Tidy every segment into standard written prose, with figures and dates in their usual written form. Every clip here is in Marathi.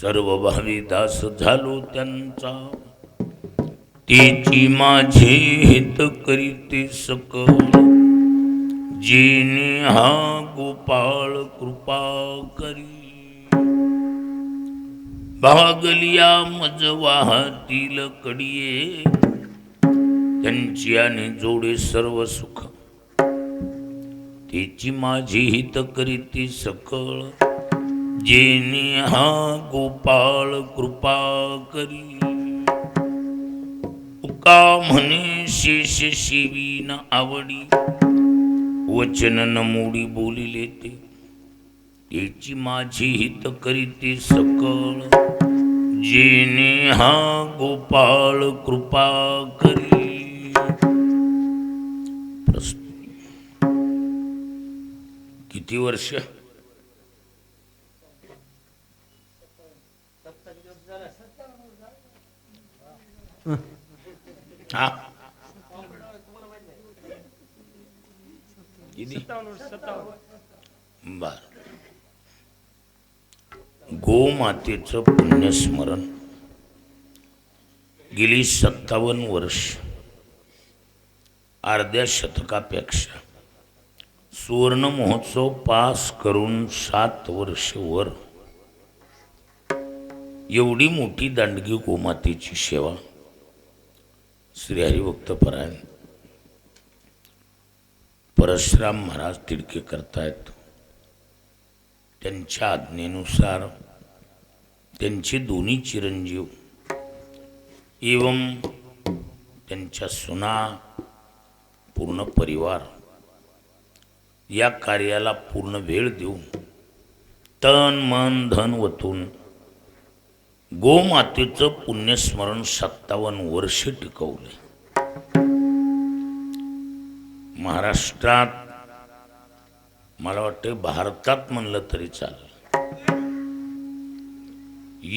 सर्व भावी दास झालो त्यांचा, तेची माझे हित करीते सकळ, जेने हा गोपाळ कृपा करी. भागलिया मज वाहतील कडिये, त्यांची आणि जोडे सर्व सुख, तेची माझी हित करीती सकळ, जेने हा गोपाळ कृपा करी. तुका म्हणे शेष शिवी न आवडी, वचन न मोडी बोलिले ते, तेची माझी हित करीती सकळ, जेने हा गोपाळ कृपा करी. किती वर्ष? हा बर. गोमातेचं पुण्यस्मरण गेली 57 वर्ष, अर्ध्या शतकापेक्षा सुवर्ण महोत्सव पास करून 7 वर्ष वर, एवढी मोठी दांडगी गोमातेची सेवा श्री हरिभक्तपरायण परशुराम महाराज तिडके करतायत. त्यांच्या आज्ञेनुसार त्यांचे दोन्ही चिरंजीव एवं त्यांच्या सुना, पूर्ण परिवार या कार्याला पूर्ण वेळ देऊन तन मन धन वतून गोमातेचं पुण्यस्मरण 57 वर्ष टिकवले. महाराष्ट्रात, मला वाटतं भारतात म्हणलं तरी चालेल,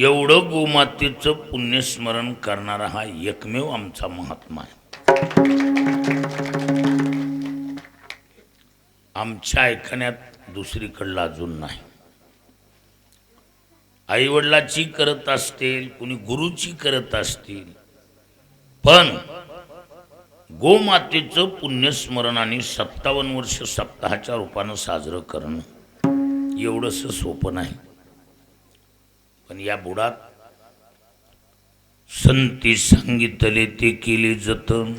एवढं गोमातेचं पुण्यस्मरण करणारा हा एकमेव आमचा महात्मा आहे. आमच्या ऐकण्यात दुसरीकडला अजून नाही. आईवडिलाची करत असतील, कुणी गुरुची करत असतील, पण गोमातेचं पुण्यस्मरण आणि 57 वर्ष सप्ताहाच्या रूपानं साजरं करणं एवढंसं सोपं नाही. पण या बुडात संती सांगितले ते केले जतन,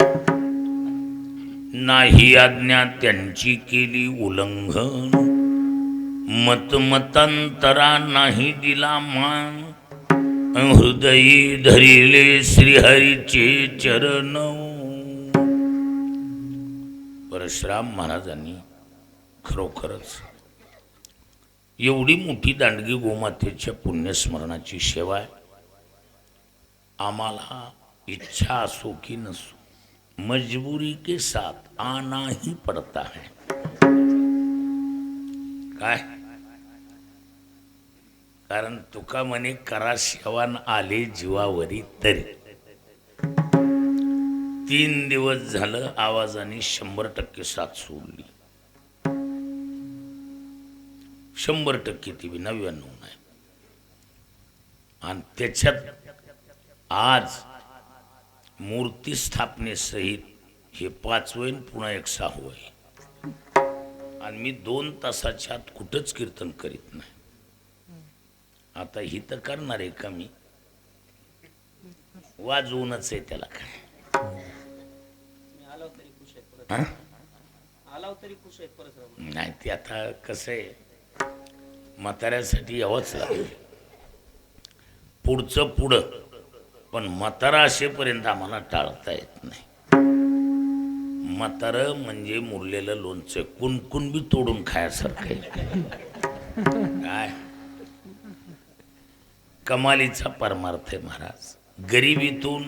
नाही आज्ञा त्यांची केली उल्लंघन, मतमतांतरा नाही दिला मान, हृदयी धरिले श्रीहरीचे चरण. परशुराम महाराजांनी खरोखरच एवढी मोठी दांडगी गोमातेच्या पुण्यस्मरणाची सेवा आहे. आम्हाला इच्छा असो की नसो, मजबूरी के साथ आना ही पड़ता है. काय? कारण तुका म्हणे करा सेवान आले जीवावरी तरी. 3 दिवस झालं आवाजाने 100% साथ सोडली. 100% ती 99 नाही. आणि त्याच्यात आज मूर्ती स्थापनेसहित हे 5वं पुन्हा एक 6वं आहे. आणि मी 2 तासाच्या आत कुठंच कीर्तन करीत नाही. आता ही तर करणार आहे का मी? वाजवूनच आहे त्याला. काय नाही, ते आता कसं आहे, म्हाताऱ्यासाठी यावंच लागेल. पुढचं पुढं, पण म्हातारा असेपर्यंत आम्हाला टाळता येत नाही. म्हातारं म्हणजे मुरलेलं लोणचं, कुणकुण बी तोडून खायासारखं आहे. काय कमालीचा परमार्थ आहे महाराज. गरिबीतून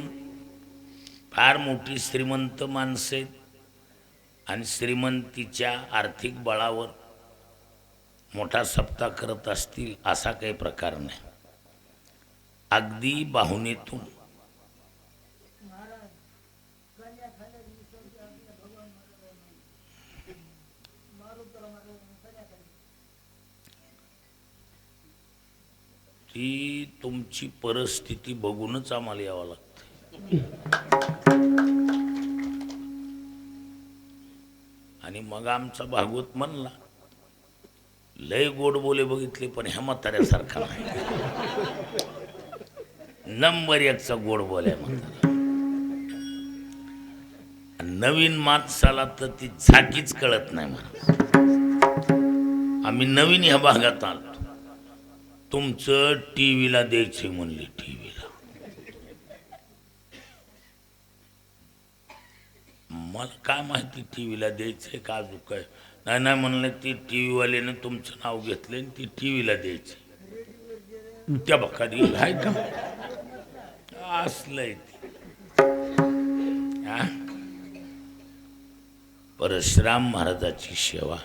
फार मोठी श्रीमंत माणसे आणि श्रीमंतीच्या आर्थिक बळावर मोठा सप्ताह करत असतील असा काही प्रकार नाही. अगदी भावनेतून ती तुमची परिस्थिती बघूनच आम्हाला यावं लागतं. आणि मग आमचा भागवत म्हणला, लय गोड बोले बघितले पण ह्या म्हाताऱ्यासारखा नाही. नंबर एकचा गोड बोल्या म्हातारा. नवीन माणसाला तर ती झाकीच कळत नाही मला. आम्ही नवीन ह्या भागात आलो, तुमचं टीव्हीला द्यायचंय म्हणले. टीव्हीला मला काय माहिती टीव्हीला द्यायचंय का अजून काय नाही. नाही म्हणलं ती टीव्ही वाल्याने तुमचं नाव घेतलं आणि ती टीव्हीला द्यायची. त्या बखारी आहे का असलंय ते. परशुराम महाराजाची सेवा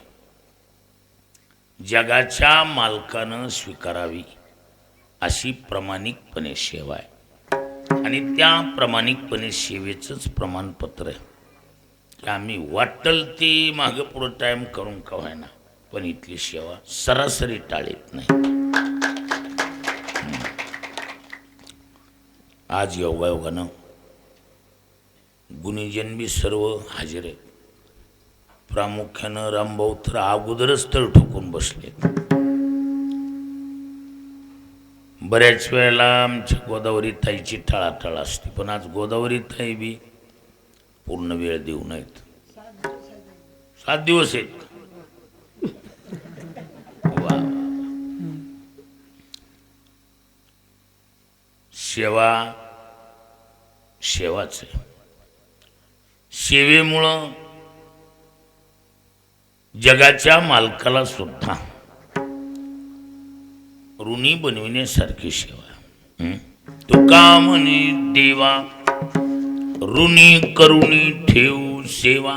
जगाच्या मालकानं स्वीकारावी अशी प्रामाणिकपणे सेवा आहे. आणि त्या प्रामाणिकपणे सेवेचंच प्रमाणपत्र आहे की आम्ही वाटल ती मागं पुढं टाईम करून का होईना पण इथली सेवा सरासरी टाळीत नाही. आज योगायोगानं गुणीजन बी सर्व हजर आहेत. प्रामुख्यानं रामभाऊ तर अगोदरच तळ ठोकून बसले. बऱ्याच वेळेला आमच्या गोदावरी ताईची टाळाटाळ असते पण आज गोदावरी ताई बी पूर्ण वेळ देऊ नयेत. 7 दिवस आहेत. वा सेवा सेवाच आहे. सेवेमुळं जगाच्या मालकाला सुद्धा ऋणी बनविण्यासारखी सेवा. तुका म्हणे देवा ऋणी करुणी ठेव सेवा.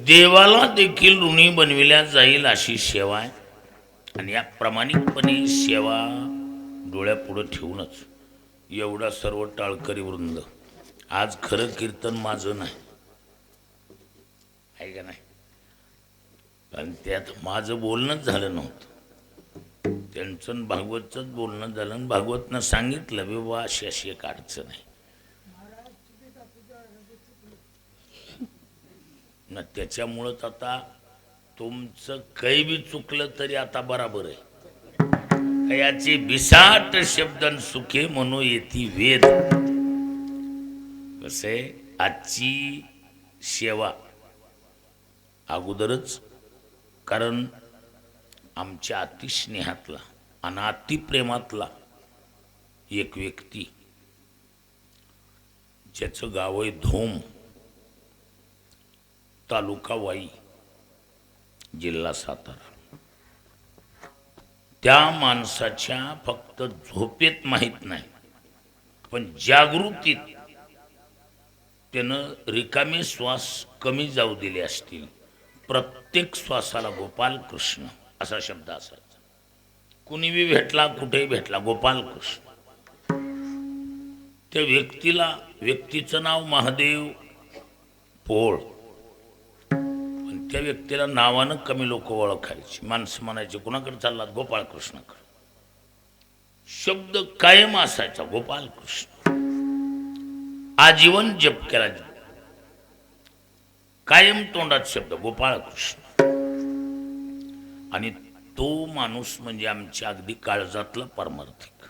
देवाला देखील ऋणी बनविल्या जाईल अशी सेवा आहे. आणि या प्रामाणिकपणे सेवा डोळ्यापुढं ठेवूनच एवढा सर्व टाळकरी वृंद. आज खरं कीर्तन माझं नाही आहे का नाही, कारण त्यात माझं बोलणंच झालं नव्हतं. त्यांचं भागवतचंच बोलणं झालं आणि भागवतनं सांगितलं बाबा अशी अशी एक अडचण आहे ना. त्याच्यामुळंच आता तुमचं काही बी चुकलं तरी आता बराबर आहे. याची बिसाट शब्दन सुखे म्हणू येती वेद. कसे आजची सेवा अगोदरच, कारण आमच्या अतिस्नेहातला आणि अतिप्रेमातला एक व्यक्ती ज्याचं गाव आहे धोम, तालुका वाई, जिल्हा सातारा. त्या माणसाच्या फक्त झोपेत माहीत नाही पण जागृतीत त्यानं रिकामे श्वास कमी जाऊ दिले असतील. प्रत्येक श्वासाला गोपाल कृष्ण असा शब्द असायचा. कुणी बी भेटला कुठेही भेटला गोपाल कृष्ण. त्या व्यक्तीचं नाव महादेव पोळ, पण त्या व्यक्तीला नावानं कमी लोक ओळखायची. माणसं म्हणायची कुणाकडे चाललात? गोपाळ कृष्णाकडे. शब्द कायम असायचा गोपाल कृष्ण. आजीवन जप केला, कायम तोंडात शब्द गोपाळ कृष्ण. आणि तो माणूस म्हणजे आमच्या अगदी काळजातला पारमार्थिक,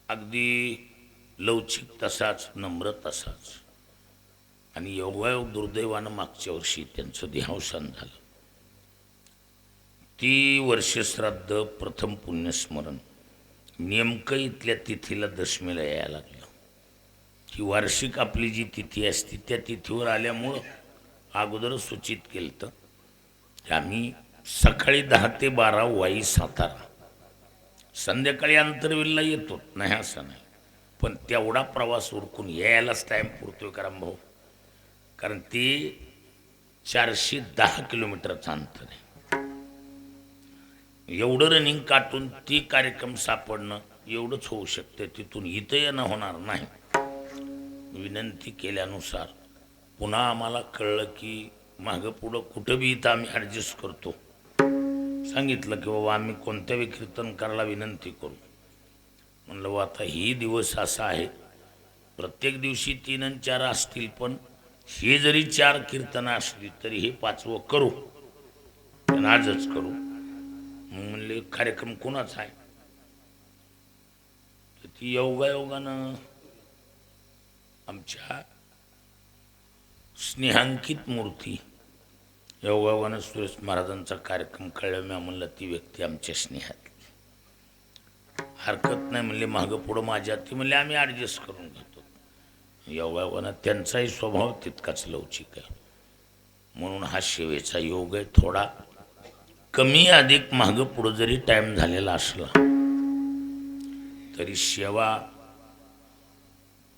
अगदी लवचिक तसाच, नम्र तसाच. आणि योगायोग दुर्दैवानं मागच्या वर्षी त्यांचं देहावसान झालं. ती वर्षश्राद्ध प्रथम पुण्यस्मरण नेमकं इथल्या तिथीला दशमीला यायला लागलं. ही वार्षिक आपली जी तिथी असते त्या तिथीवर आल्यामुळं अगोदर सूचित केलं तर की आम्ही सकाळी 10 ते 12 वाई सातारा, संध्याकाळी आंतरवेलला येतो, नाही असं नाही, पण तेवढा प्रवास उरकून यायलाच टाईम पुरतोय कारण भाऊ, कारण ते 410 किलोमीटरचं अंतर आहे. एवढं रनिंग काटून ती कार्यक्रम सापडणं एवढंच होऊ शकते. तिथून इथं येणं होणार नाही. विनंती केल्यानुसार पुन्हा आम्हाला कळलं की मागं पुढं कुठं बी इथं आम्ही ॲडजस्ट करतो. सांगितलं की बाबा आम्ही कोणत्याही कीर्तनकाराला विनंती करू. म्हणलं व आता ही दिवस असा आहे, प्रत्येक दिवशी 3 आणि 4 असतील, पण हे जरी 4 कीर्तनं असली तरी हे 5वं करू, पण आजच करू. मग म्हणले कार्यक्रम कोणाचा आहे? तर ती योगायोगानं आमच्या स्नेहांकित मूर्ती, योगायोगानं सुरेश महाराजांचा कार्यक्रम कळलं. मी म्हणलं ती व्यक्ती आमच्या स्नेहातली, हरकत नाही म्हणले, मागं पुढं माझ्या. ती म्हणले आम्ही ॲडजस्ट करून घेतो. योगायोगानं त्यांचाही स्वभाव तितकाच लवचिक आहे, म्हणून हा सेवेचा योग आहे. थोडा कमी अधिक मागं पुढं जरी टाईम झालेला असला तरी सेवा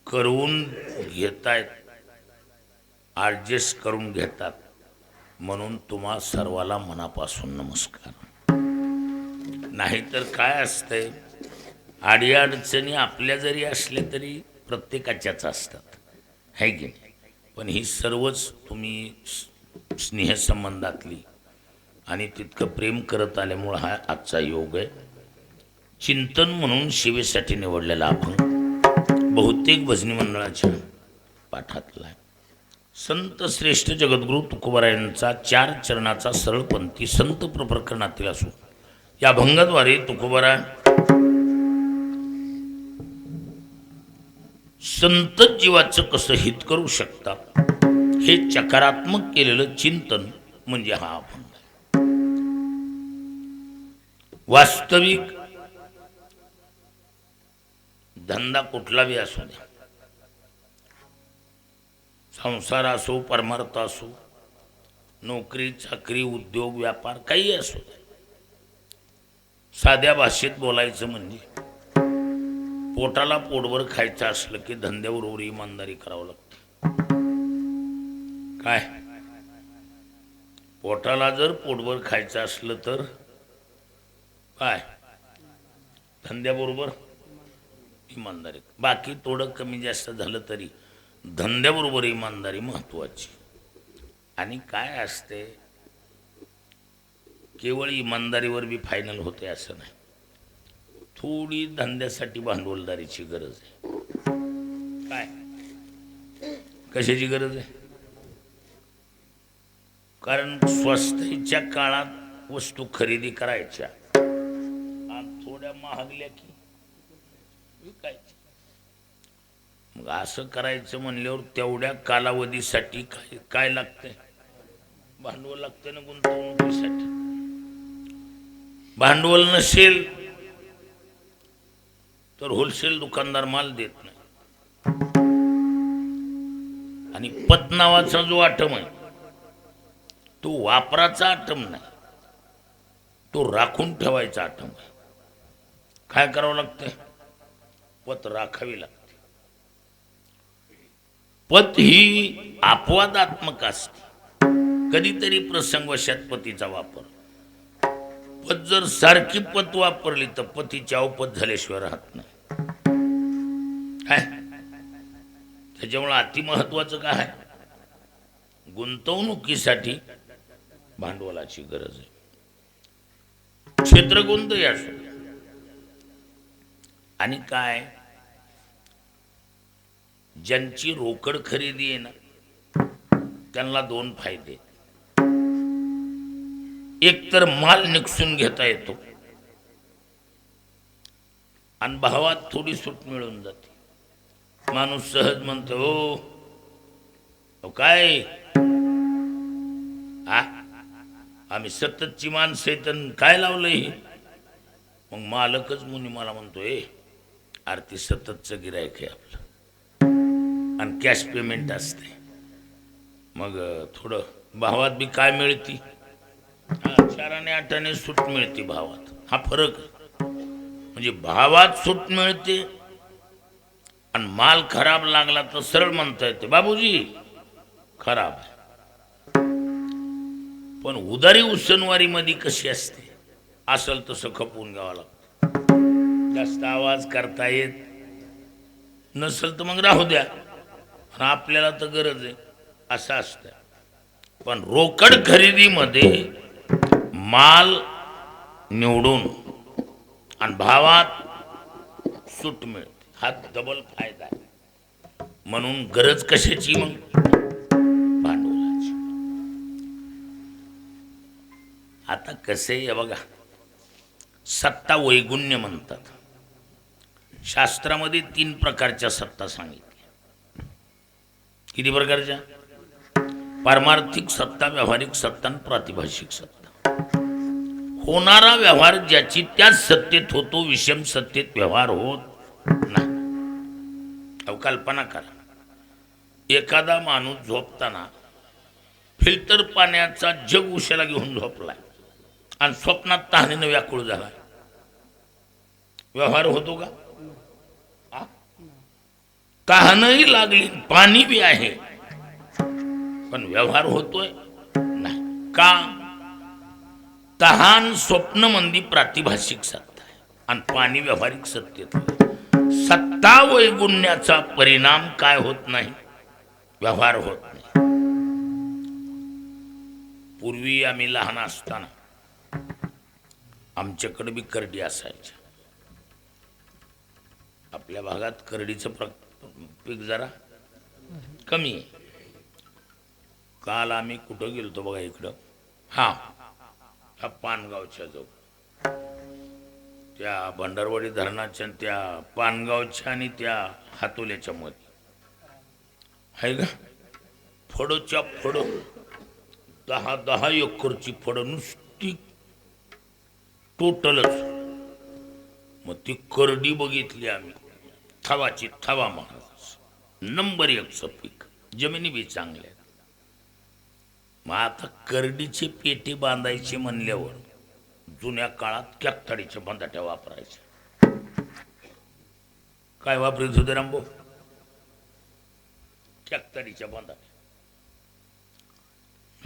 करून घेतायत, ॲडजस्ट करून घेतात, म्हणून तुम्हा सर्वाला मनापासून नमस्कार. नाहीतर काय असतंय, अडीअडचणी आपल्या जरी असल्या तरी प्रत्येकाच्याच असतात, है की नाही? पण ही सर्वच तुम्ही स्नेहसंबंधातली आणि तितकं प्रेम करत आल्यामुळं हा आजचा योग आहे. चिंतन म्हणून सेवेसाठी निवडलेला अभंग बहुतेक भजनी मंडळाच्या पाठातला आहे. संत श्रेष्ठ जगद्गुरु तुकोबारायांचा 4 चरणाचा सरळपंथी संत प्रकरणातील असून या अभंगाद्वारे तुकोबारा संत जीवाचं कसं हित करू शकतात हे चकारात्मक केलेलं चिंतन म्हणजे हा अभंग. वास्तविक धंदा कुठला बी असू द्या, संसार असो, परमार्थ असो, नोकरी चाकरी, उद्योग व्यापार, काही असो द्या, साध्या भाषेत बोलायचं म्हणजे पोटाला पोटभर खायचं असलं की धंद्याबरोबर इमानदारी करावं लागते. काय, पोटाला जर पोटभर खायचं असलं तर काय, धंद्याबरोबर इमानदारी. बाकी थोडं कमी जास्त झालं तरी धंद्याबरोबर इमानदारी महत्वाची. आणि काय असते, केवळ इमानदारीवर बी फायनल होते असं नाही, थोडी धंद्यासाठी भांडवलदारीची गरज आहे. काय, कशाची गरज आहे? कारण स्वस्ताईच्या काळात वस्तू खरेदी करायच्या आणि थोड्या महागल्या की विकायच्या. मग असं करायचं म्हणल्यावर तेवढ्या कालावधीसाठी काय काय लागतंय? भांडवल लागतं ना गुंतवणुकीसाठी. भांडवल नसेल तर होलसेल दुकानदार माल देत नाही. आणि पत नावाचा जो आटम आहे तो वापराचा आटम नाही, तो राखून ठेवायचा आटम आहे. काय करावं लागतंय? पत राखावी लागते. पत ही अपवादात्मक असते, कधीतरी प्रसंगवशात पतीचा वापर. पत जर सारखी पत वापरली तर पतीची अवपत झाल्याशिवाय राहत नाही. काय, त्याच्यामुळे अतिमहत्वाचं काय आहे, गुंतवणुकीसाठी भांडवलाची गरज आहे. क्षेत्र कोणतंही असो. आणि काय, ज्यांची रोकड खरेदी आहे ना त्यांना 2 फायदे. एक तर माल निकसून घेता येतो आणि भावात थोडी सूट मिळून जाते. माणूस सहज म्हणतो, हो काय आम्ही सततची माणसं तर काय लावलंय. मग मालकच मुनी मला म्हणतोय, आरती सततचं गिरायक आहे आपलं आणि कॅश पेमेंट असते. मग थोडं भावात बी काय मिळती, 4 आणि 8 आने सूट मिळते भावात. हा फरक. म्हणजे भावात सूट मिळते आणि माल खराब लागला तर सरळ म्हणता येते, बाबूजी खराब आहे. पण उदारी उसनवारी मध्ये कशी असते, असल तसं खपवून घ्यावं लागतं. जास्त आवाज करता येत नसल तर मग राहू द्या, आपल्याला तर गरज आहे असं असतं. पण रोकड खरेदीमध्ये माल निवडून आणि भावात सूट मिळते. हा डबल फायदा आहे. म्हणून गरज कशाची मग? भांडवलाची. आता कसे आहे बघा, सत्ता वैगुण्य म्हणतात. शास्त्रामध्ये 3 प्रकारच्या सत्ता सांगितल्या. किती प्रकारच्या? पारमार्थिक सत्ता, व्यावहारिक सत्ता आणि प्रातिभाषिक सत्ता. होणारा व्यवहार ज्याची त्याच सत्तेत होतो, विषम सत्तेत व्यवहार होत नाही. कल्पना करा, एखादा माणूस झोपताना फिल्टर पाण्याचा जग उशाला घेऊन झोपलाय आणि स्वप्नात तहानेनं व्याकुळ झाला. व्यवहार होतो का? तहानही लागली, पाणी बी आहे, पण व्यवहार होतोय नाही. का? तहान स्वप्न मंदी प्रातिभाषिक सत्ता आहे आणि पाणी व्यावहारिक सत्तेत. सत्ता वैगुण्याचा परिणाम काय होत नाही? व्यवहार होत नाही. पूर्वी आम्ही लहान असताना आमच्याकडे बी करडी असायच्या. आपल्या भागात करडीचं पीक जरा कमी आहे. काल आम्ही कुठं गेलतो बघा, इकडं हा पानगावच्या जवळ, त्या भंडारवाडी धरणाच्या त्या पानगावच्या आणि त्या हातोल्याच्या मध्ये आहे का, फळच्या फळ 10 एकरची फळं नुसती टोटलच. मग ती करडी बघितली आम्ही, थवाची थवा महाराज, नंबर 1चं पीक, जमिनी बी चांगल्या. मग आता करडीचे पेटी बांधायचे म्हणल्यावर जुन्या काळात कॅकताडीच्या बंधाट्या वापरायच्या. काय वापरत होते रामभाऊ? कॅकताडीच्या बंधाट्या.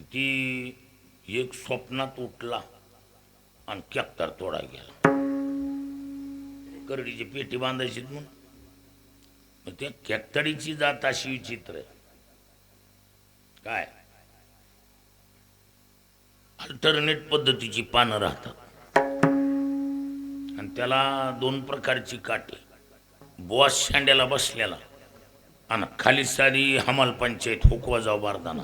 ती एक स्वप्नात उठला आणि कॅकताड तोडा गेला. करडीची पेटी बांधायची म्हणून. मग त्या कॅकताडीची जात अशी विचित्र आहे. काय अल्टरनेट पद्धतीची पानं राहतात आणि त्याला 2 प्रकारची काटे, बॉस शांड्याला बसलेला आणि खाली सारी हमाल पंचायत हुकवा जाऊ बारदाना.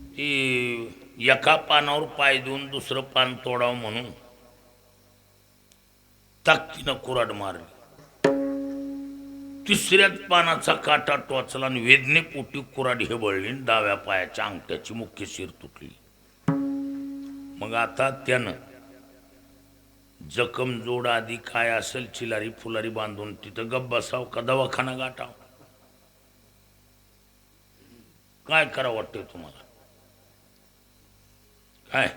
ती एका पानावर पाय देऊन दुसरं पान तोडावं म्हणून ताकदीनं कुऱ्हाड मारली. तिसऱ्याच पानाचा काटा टोचला आणि वेदनेपोटी कुऱ्हाड हेबळली, डाव्या पायाच्या अंगठ्याची मुख्य शिर तुटली. मग आता त्यानं जखम जोड आधी काय असेल चिलारी फुलारी बांधून तिथं गप बसाव का दवाखाना गाठाव? काय करावं वाटतंय तुम्हाला? काय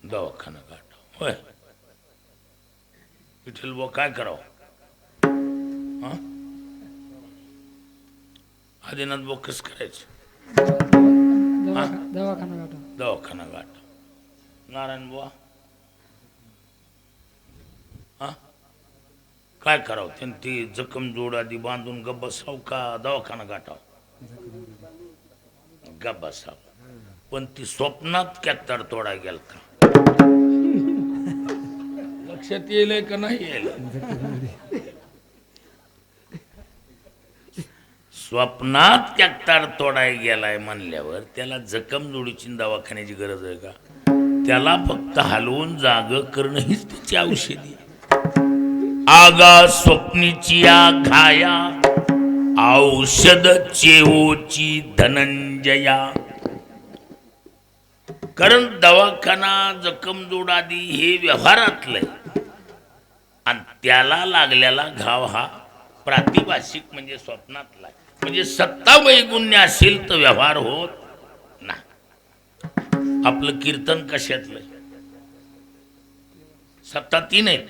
दवाखाना गाठाव होय? विठ्ठल बुवा काय करावं? आदिनाथ बोकस करायचं, दवाखाना गाठ. नारायण बुवा काय करावं? त्यांनी ती जखम जोड आधी बांधून गप बसाव का दवाखाना गाठाव? गप बसाव. पण ती स्वप्नात कॅकताड तोडा गेलता. लक्षात येईल का नाही येईल? स्वप्नात कॅकताड तोडाय गेलाय म्हणल्यावर त्याला जखम जोडीची दवाखान्याची गरज आहे का? त्याला फक्त हलवून जाग करणं हीच त्याची औषधी. आगा स्वप्नीची या घाया, औषध चेहोची धनंजया. कारण दवाखाना जखम जोड आदी हे व्यवहारातलंय आणि त्याला लागलेला घाव हा प्रातिभाषिक म्हणजे स्वप्नातला. म्हणजे सत्ता वैगुण्य असेल तर व्यवहार होत नाही. आपलं कीर्तन कशातलं? सत्ता 3 आहेत,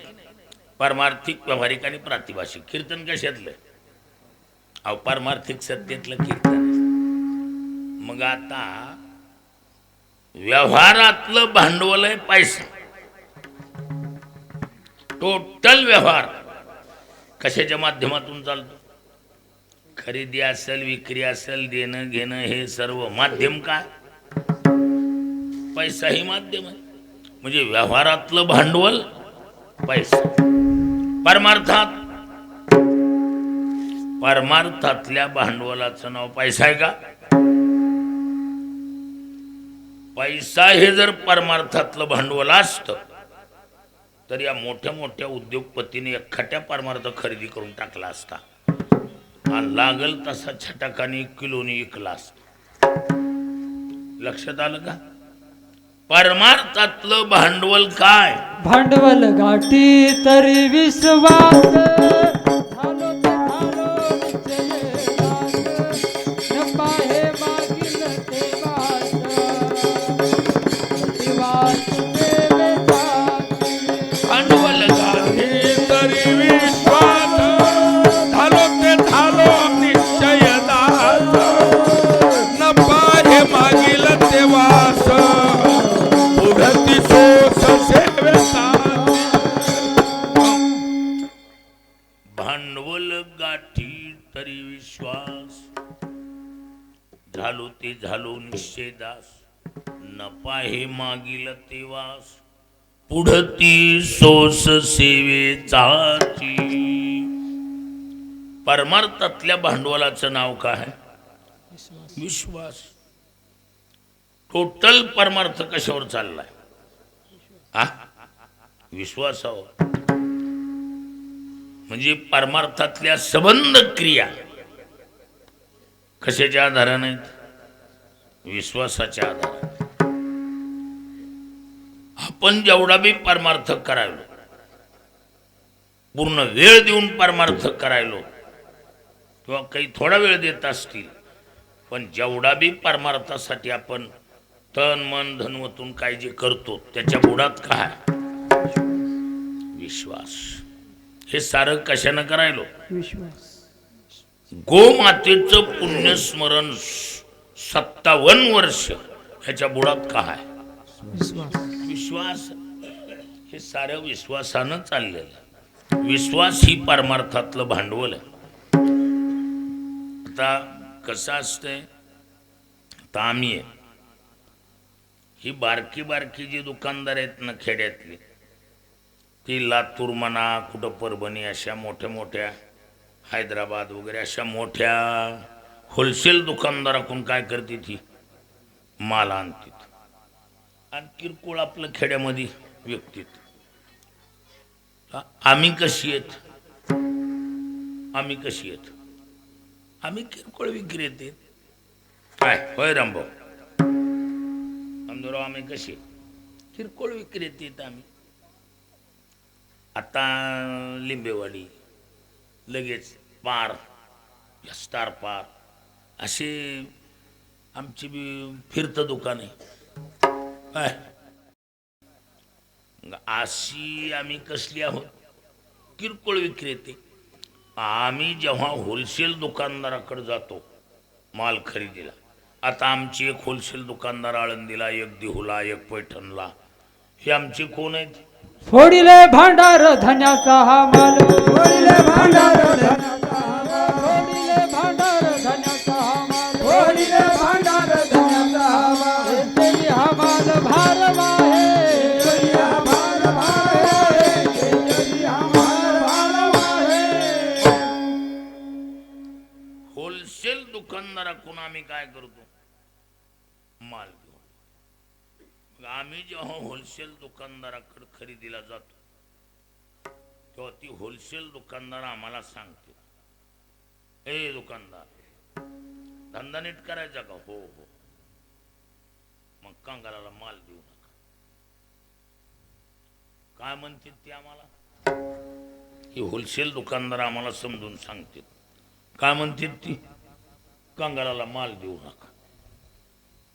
पारमार्थिक, व्यावहारिक आणि प्रातिभाषिक. कीर्तन कशातलं? पारमार्थिक सत्तेतलं कीर्तन. मग आता व्यवहारातलं भांडवल आहे पैसा. टोटल व्यवहार कशाच्या माध्यमातून चालतो? खरेदी असेल, विक्री असेल, देणं घेणं, हे सर्व माध्यम काय? पैसा ही माध्यम आहे. म्हणजे व्यवहारातलं भांडवल पैसा. परमार्थातल्या भांडवलाचं नाव पैसा आहे का? पैसा हे जर परमार्थातलं भांडवल असतं तर या मोठ्या मोठ्या उद्योगपतीने एकखट्या परमार्थ खरेदी करून टाकला असता आणि लागल तसा छटाकाने 1 किलोनी विकला असता. लक्षात आलं का? परमार्थातलं भांडवल काय? भांडवल गाठी तरी विश्वास झालो ते झालो निश्चय नफा हे मागील देवास दिवास देवेचा. भांडवल गाठी तरी विश्वास झालो ते झालो निश्चय दास नफा हे मागील देवास उघडती सोस सेवेचा. भांडवल गाठी तरी विश्वास झालो ते झालो निश्चय दास नफा हे मागील तेवास पुढती सोस सेवेचाची. परमार्थातल्या भांडवलाचं नाव काय? विश्वास. टोटल परमार्थ कशावर चाललाय? विश्वासावर. म्हणजे परमार्थातल्या संबंध क्रिया कशाच्या आधाराने? विश्वासाच्या आधाराने. आपण जेवढा बी परमार्थ करायलो, पूर्ण वेळ देऊन परमार्थ करायलो किंवा काही थोडा वेळ देत असतील, पण जेवढा बी परमार्थासाठी आपण तन मन धनवतून काय जे करतो त्याच्या बुडात काय? विश्वास. हे सारं कशानं करायलो? विश्वास. गोमातेचं पुण्यस्मरण 57 वर्ष ह्याच्या बुडात काय? विश्वास. विश्वास. हे सारं विश्वासानं चाललेलं. विश्वास ही परमार्थातलं भांडवल आहे. आता कसं असतंय, आता आम्ही आहे ही बारकी बारकी जी दुकानदार आहेत ना खेड्यातली, ती लातूर म्हणा, कुठं परभणी, अशा मोठ्या मोठ्या, हैदराबाद वगैरे अशा मोठ्या होलसेल दुकानदाराकडून काय करते, ती माल आणते आणि किरकोळ आपलं खेड्यामध्ये विकतात. आम्ही कशी आहेत? आम्ही किरकोळ विक्रेते. काय होय रामभाऊ? आमदाराव आम्ही कशी किरकोळ विक्रेते आहेत आम्ही. आता लिंबेवाडी, लगेच पार, स्टार पार, असे आमची बी फिरतं दुकान आहे. काय अशी आम्ही कसली आहोत? किरकोळ विक्रेते. आम्ही जेव्हा होलसेल दुकानदाराकडे जातो माल खरेदीला, आता आमची एक होलसेल दुकानदार आळंदीला, एक देहुला, एक पैठणला, हे आमचे कोण आहेत? फोडिले भांडार धन्याचा हा माल. फोडिले भांडार धन्याचा हा माल. फोडिले भांडार धन्याचा हा माल. फोडिले भांडार धन्याचा हा माल. तेरी हा माल भार वाहे. तेरी हा माल भार वाहे. तेरी हा माल भार वाहे. होलसेल दुकानदाराकडून आम्ही काय करतो? माल घेऊ. आम्ही जेव्हा होलसेल दुकानदाराकडे खरेदीला जातो तेव्हा ती होलसेल दुकानदार आम्हाला सांगते, ए दुकानदार, धंदा नीट करायचा का? हो हो. मग कांगाराला माल देऊ नका. काय म्हणते ते आम्हाला? ही होलसेल दुकानदार आम्हाला समजून सांगते. काय म्हणते ती? कांगाराला माल देऊ नका.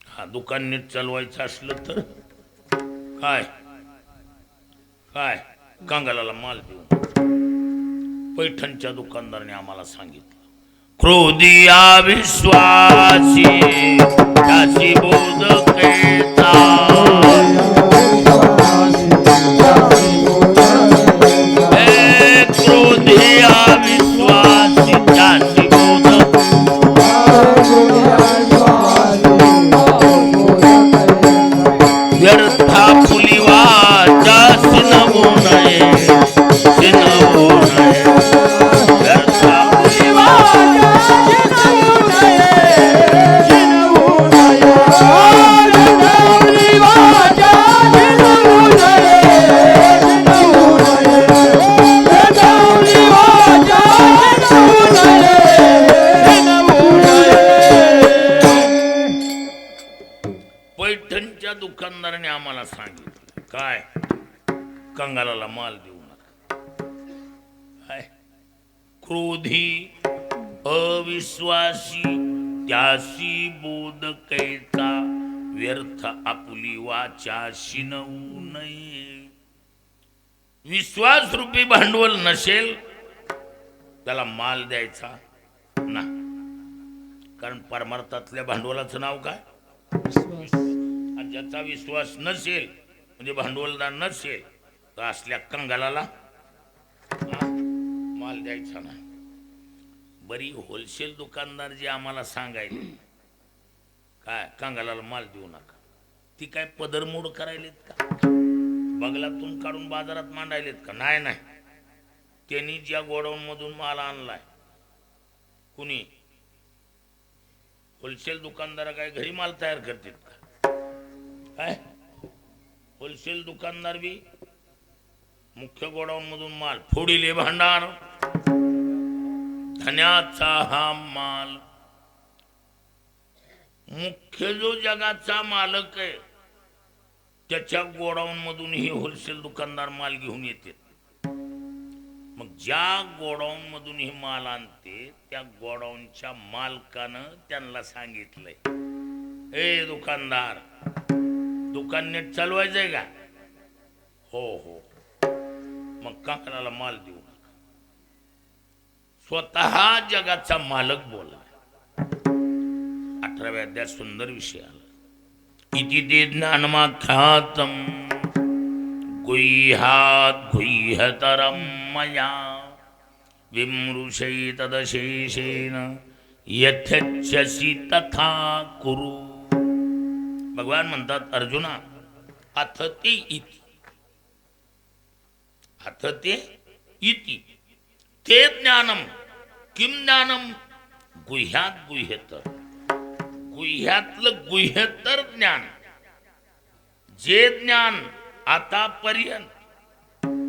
हा, दुकान नीट चालवायचं असलं तर काय काय कांगालाला माल देऊ. पैठणच्या दुकानदाराने आम्हाला सांगितलं, क्रोधिया विश्वासी त्याची बोधकेचा. क्रोधिया विश्वासी त्याची दुकानदाराने आम्हाला सांगितलं काय, कंगालाला माल देऊ नका. काय क्रोधी अविश्वासी त्यासी बोध कैचा, व्यर्थ आपुली वाचा शिनवू नये. विश्वास रूपी भांडवल नसेल त्याला माल द्यायचा ना, कारण परमार्थातल्या भांडवलाचं नाव काय, आणि ज्याचा विश्वास नसेल म्हणजे भांडवलदार नसेल तर असल्या कंगालाला माल द्यायचा नाही. बरी होलसेल दुकानदार जे आम्हाला सांगायले काय कंगालाला माल देऊ नका, ती काय पदरमोड करायलेत का, बगलातून काढून बाजारात मांडायलेत का? नाही नाही, त्यांनी ज्या गोडाऊन मधून माल आणलाय, कुणी होलसेल दुकानदार काय घरी माल तयार करतात का? काय होलसेल दुकानदार बी मुख्य गोडाऊन मधून माल फोडीले भांडार, धन्याचा हा माल. मुख्य जो जगाचा मालक आहे त्याच्या गोडाऊन मधून ही होलसेल दुकानदार माल घेऊन येते. मग ज्या गोडाऊन मधून ही माल आणते त्या गोडाऊनच्या मालकानं त्यांना सांगितलंय, ए दुकानदार, दुकान नीट चालवायचंय का? हो हो. मग कंगालाला माल देऊ नका. स्वतः जगाचा मालक बोला. 18व्या अध्यायात सुंदर विषय आला. इति ते ज्ञानमाख्यातम गुह्यात गुह्यतरम मया विमृशै तदशेषेण यथेच्छसि तथा कुरु. भगवान म्हणतात, अर्जुना, अथ ते इति, अथ ते इति, ते ज्ञानम, किम ज्ञानम, गुह्यात गुह्यतर, गुह्यातलं गुह्यतर ज्ञान, जे ज्ञान आतापर्यंत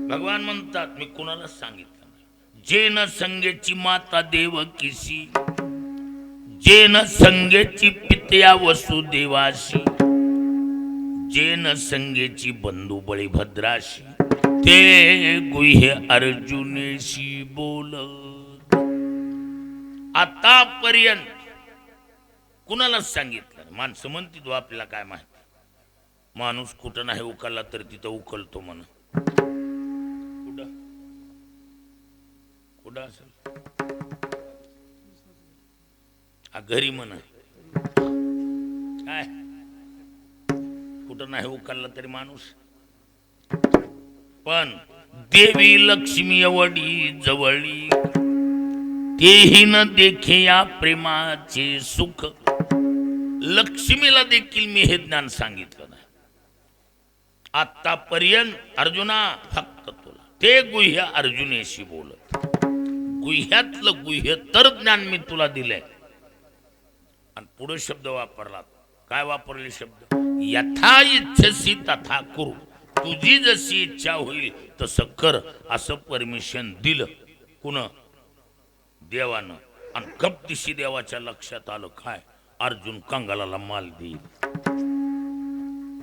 भगवान म्हणतात मी कुणाला सांगितलं नाही. जे न संगेची माता देवकीशी, जे न संगेची पित्या वसुदेवाशी, जे न संगेची बंधू बळीभद्राशी, ते गुह्य अर्जुनेशी बोलत. आतापर्यंत कुणालाच सांगितलं. माणसं म्हणतील आपल्याला काय माहिती, माणूस कुठं नाही उकलला तर तिथं उकलतो म्हण. कुठं कुठं असेल घरी म्हण, काय कुठं नाही उकलला तरी माणूस. पण देवी लक्ष्मी एवढी जवळी, तेही न देखे या प्रेमाचे सुख. लक्ष्मीला देखील मी हे ज्ञान सांगितलं नाही आतापर्यंत. अर्जुना, फक्त तुला ते गुह्य अर्जुनेशी बोलत, गुह्यातलं गुह्य तर ज्ञान मी तुला दिलंय. आणि पुढे शब्द वापरला, काय वापरले शब्द, यथा इच्छसी तथा कुरु, तुझी जशी इच्छा होईल तसं कर, असं परमिशन दिलं. कुण? देवानं. आणि गप्पदिशी देवाच्या लक्षात आलं काय, अर्जुन कंगालाला माल देईल.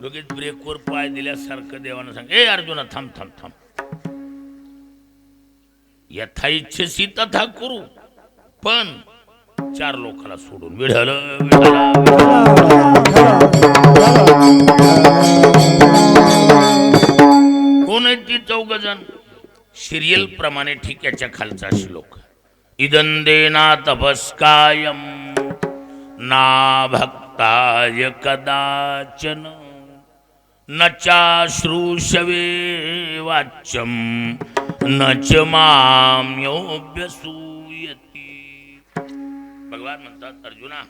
लगेच ब्रेकवर पाय दिल्यासारखं देवानं सांग, ए अर्जुना थांब थांब थांब, यथा इच्छसी तथा कुरु. पण 4 लोकाला सोडून विढल कोण आहे ती 4 जण? सिरियल प्रमाणे ठिक्याच्या खालचा श्लोक. इदंदेना तपस्कायम ना भक्ताय कदाचन न चाश्रूषवे वाच्यम न च माम्योऽभ्यसूयति. भगवान म्हणतात, अर्जुना,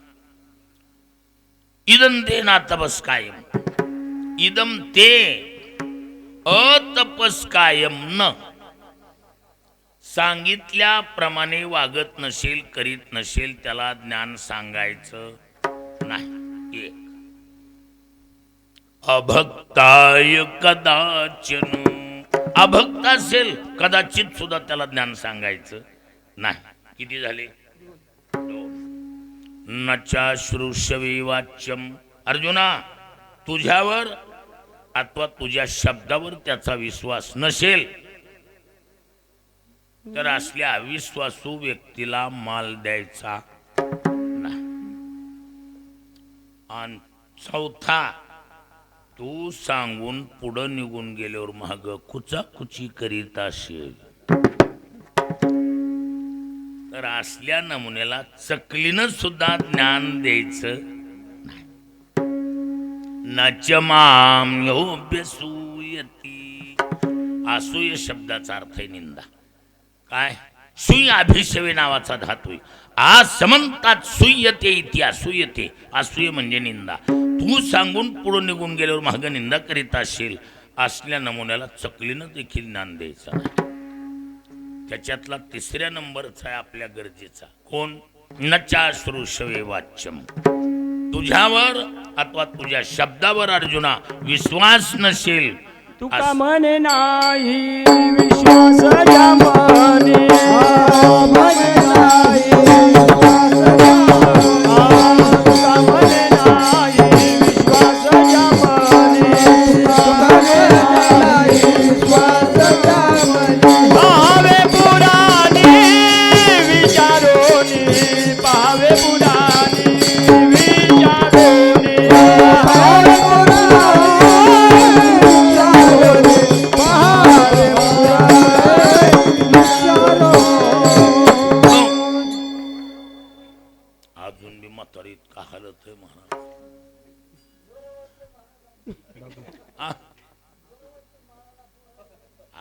इदं तेना तपस्कायम, इदम ते अतपस्कायम न, सांगितल्याप्रमाणे वागत नसेल, करीत नसेल, त्याला ज्ञान सांगायचं नाही. एक अभक्ताय कदाचन, अभक्त असेल कदाचित सुद्धा त्याला ज्ञान सांगायचं नाही. किती झाले? 2. नचा श्रुषवे वाच्यम. अर्जुना, तुझ्यावर अथवा तुझ्या शब्दावर त्याचा विश्वास नसेल तर असल्या अविश्वासू व्यक्तीला माल द्यायचा नाही. आणि चौथा, तू सांगून पुढं निघून गेल्यावर महाग कुचाकुची करीत असेल तर असल्या नमुन्याला चकलीनं सुद्धा ज्ञान द्यायचं नाही. नचमाम्योभ्यसूयती, असूय शब्दाचा अर्थ आहे निंदा. काय? सुय अभिषवे नावाचा धातू आहे. आज समंतात सुयते इति असूयते, असूय म्हणजे निंदा. तू सांगून पुढे निघून गेल्यावर महाग निंदा करीत असेल असल्या नमुन्याला चकलीनं देखील ज्ञान द्यायचं नाही. त्याच्यातला तिसऱ्या नंबरचा आहे आपल्या गरजेचा. कोण? नचाश्रुषवे वाच्यम, तुझ्यावर अथवा तुझ्या शब्दावर अर्जुना विश्वास नसेल तुका म्हणे नाही विश्वास ज्या मने, म्हणे नाही विश्वास ज्या मने, तुका म्हणे नाही विश्वास ज्या मने, तुका म्हणे नाही विश्वास ज्या मने, पाहावे पुराणी विचारोनी, पाहावे पुराणी विचारोनी, पाहावे अजून बी म्हातारी इतका हालत आहे महाराज.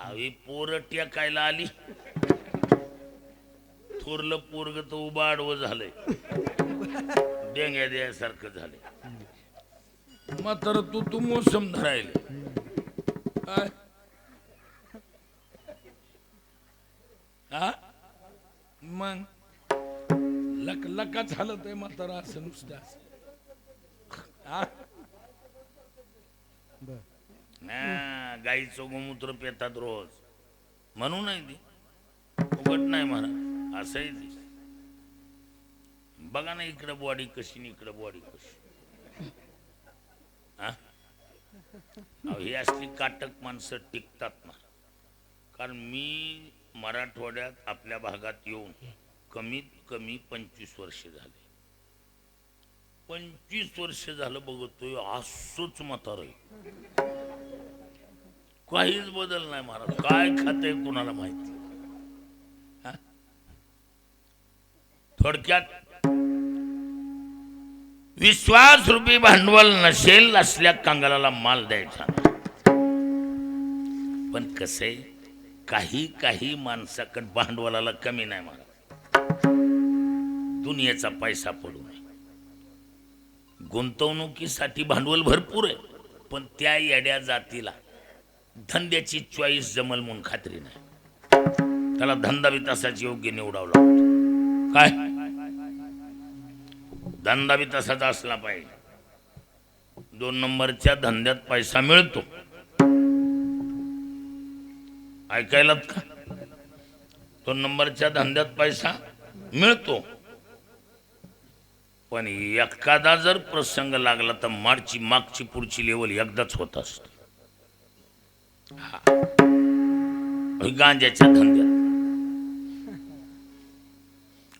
आवी पोर टेकायला आली, थोरलं पोरग तर उभा आडवं झालंय, डेंग्या द्यासारखं झालंय. म्हातार तू मोसम धरायले काय? हा मग लका झालं ते म्हातारा असं नुसतं असं. गाईचं गोमूत्र पेतात रोज म्हणून नाही ती फुकट नाही महाराज, असंही ती. बघा ना इकडं बॉडी कशी आणि इकडं बॉडी कशी. ही असली काटक माणसं टिकतात ना. कारण मी मराठवाड्यात आपल्या भागात येऊन कमीत कमी 25 वर्ष झाले. 25 वर्ष झालं बघतोय असंच म्हातारं आहे, काहीच बदल नाही महाराज. काय खातंय कुणाला माहिती. थोडक्यात विश्वास रूपी भांडवल नसेल असल्या कांगालाला माल द्यायचा. पण कसं काही काही माणसाकडे भांडवलाला कमी नाही महाराज. दुनियेचा पैसा पडू नये. गुंतवणुकीसाठी भांडवल भरपूर आहे, पण त्या येड्या जातीला धंद्याची चॉईस जमल म्हणून खात्री नाही. त्याला धंदा बी तसाच योग्य निवडावा लागतो. काय? धंदा बी तसाच असला पाहिजे. 2 नंबरच्या धंद्यात पैसा मिळतो. ऐकायलात का? 2 नंबरच्या धंद्यात पैसा मिळतो, पण एखादा जर प्रसंग लागला तर मागची पुढची लेवल एकदाच होत असते. गांजाच्या धंद्यात.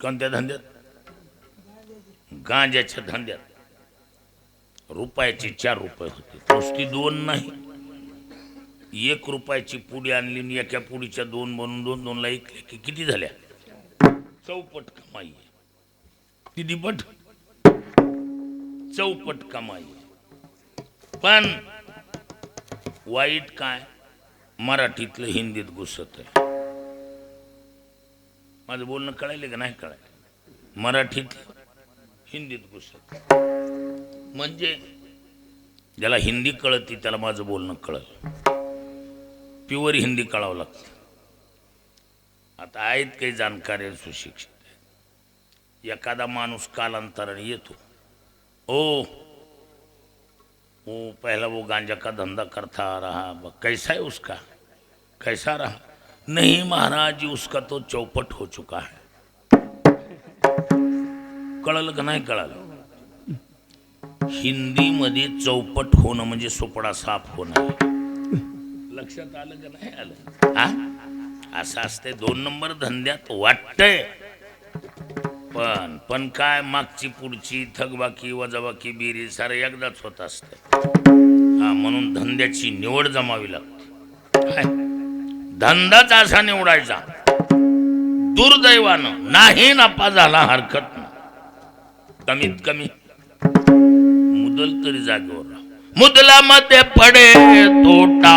कोणत्या धंद्यात? गांजाच्या धंद्यात रुपयाचे 4 रुपये होते. नुसती 2 नाही, 1 रुपयाची पुडी आणली आणि एका पुडीच्या 2 बनून 2 ला ऐकले की किती झाल्या? चौपट कमाई. किती पट? चौपट कमाई. पण वाईट काय? मराठीतलं हिंदीत घुसत आहे. माझं बोलणं कळायलं का नाही कळायलं? मराठीतलं हिंदीत घुसत. म्हणजे ज्याला हिंदी कळती त्याला माझं बोलणं कळलं. प्युअर हिंदी कळावं लागतं. आता आहेत काही जाणकार सुशिक्षित. एखादा माणूस कालांतराने येतो, ओ पहला वो गांजा का धंधा करता रहा, कैसा है उसका, कैसा रहा? नहीं महाराज जी, उसका तो चौपट हो चुका है. कळलं का नाही कळलं? हिंदीमध्ये चौपट होणं म्हणजे सोपडा साफ होणं. लक्षात आलं का नाही आलं? हा असं असते 2 नंबर धंद्यात वाटतंय, पण काय मागची पुढची थकबाकी वजाबाकी बिरी सारं एकदाच होत असते. हा म्हणून धंद्याची निवड जमावी लागते. काय धंदाच असा निवडायचा दुर्दैवानं नाही नफा झाला हरकत नाही, कमीत कमी मुदल तरी जागेवर राहा. मुदलामध्ये पडे तोटा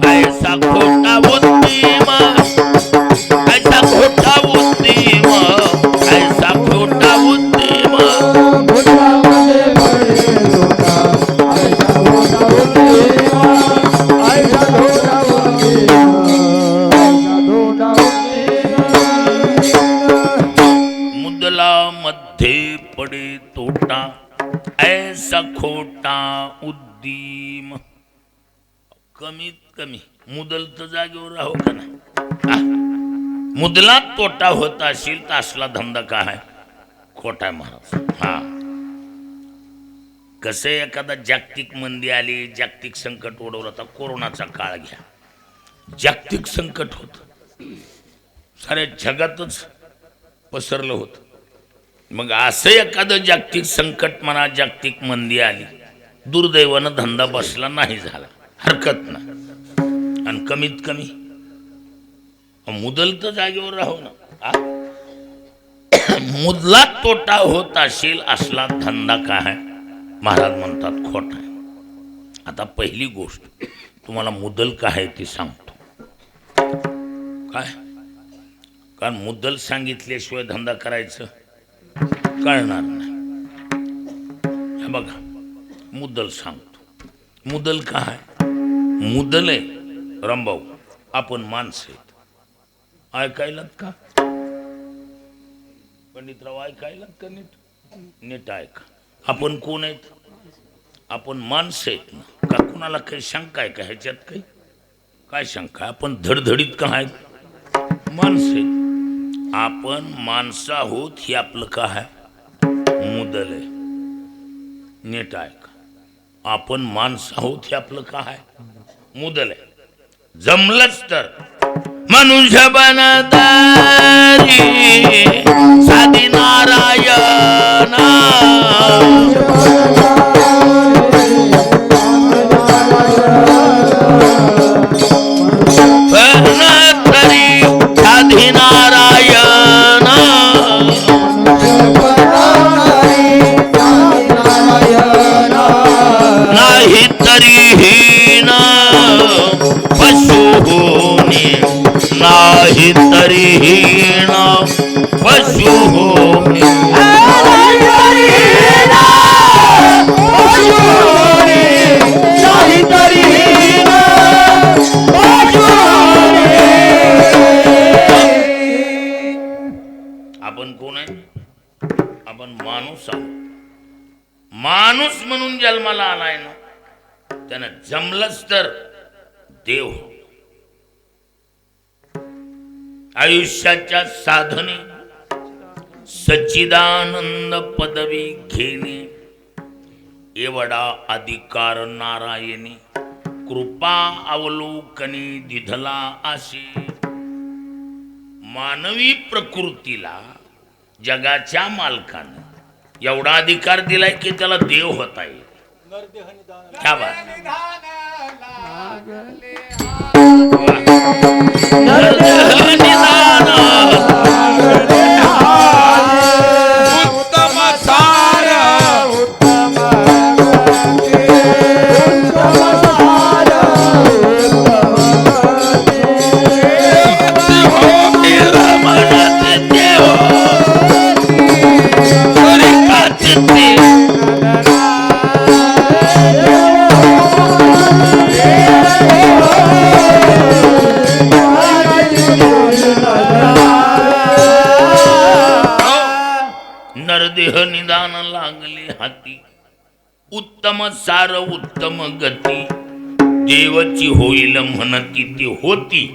ऐसा खोटा बुद्धिमा, ऐसा खोटा बुद्धिमा, ऐसा खोटा बुद्धिमा. मुदलामध्ये पडे तोटा ऐसा खोटा उद्दीम. कमीत कमी मुदल तर जागेवर राहू का नाही? मुदलात तोटा होत असेल तर असला धंदा काय आहे? खोटा आहे महाराज. हा कसे एखादा जागतिक मंदी आली, जागतिक संकट ओढवलं. आता कोरोनाचा काळ घ्या, जागतिक संकट होत, साऱ्या जगातच पसरलं होतं. मग असं एखादं जागतिक संकट म्हणा, जागतिक मंदी आली, दुर्दैवानं धंदा बसला नाही झाला हरकत नाही. आणि कमीत कमी मुदल तर जागेवर राहू ना. मुदलात तोटा होत असेल असला धंदा काय आहे? महाराज म्हणतात खोटा आहे. आता पहिली गोष्ट तुम्हाला मुदल काय आहे ती सांगतो. काय कारण मुदल सांगितल्याशिवाय धंदा करायचं कळणार नाही. हे बघा मुदल सांगतो. मुदल काय? मुदल आहे रामभाऊ, आपण माणसं आहेत. ऐकायलात का पंडितराव? ऐकायलात का? नीट ऐका. आपण कोण आहेत? आपण माणसं आहेत ना. का कुणाला काही शंका आहे का ह्याच्यात? काही काय शंका? आपण धडधडीत का आहेत? माणसं आहेत. आपण माणसं आहोत हे आपलं का आहे? मुदल आहे. नीट ऐका. आपण माणसं आहोत हे आपलं का आहे? मुदल आहे. जमलंच तर मनुष्य बनदारी साधी नारायणा, तरी साधी नारायणा, नाही तरी हीन पशु होणे, नाही तरी हीन पशु होणे. आपण कोण आहे? आपण माणूस आहोत. माणूस म्हणून जन्माला आलाय ना, त्यानं जमलंच तर देव. आयुष्याच्या साधने सच्चिदानंद पदवी घेणे एवढा अधिकार नारायणी कृपा अवलोकनी दिधला असे. मानवी प्रकृतीला जगाच्या मालकानं एवढा अधिकार दिलाय की त्याला देव होता येईल. क्या बात. उत्तम सार नरदेह निदान लागले हाती, उत्तम सार उत्तम गती, देवची होईल म्हणती ती होती,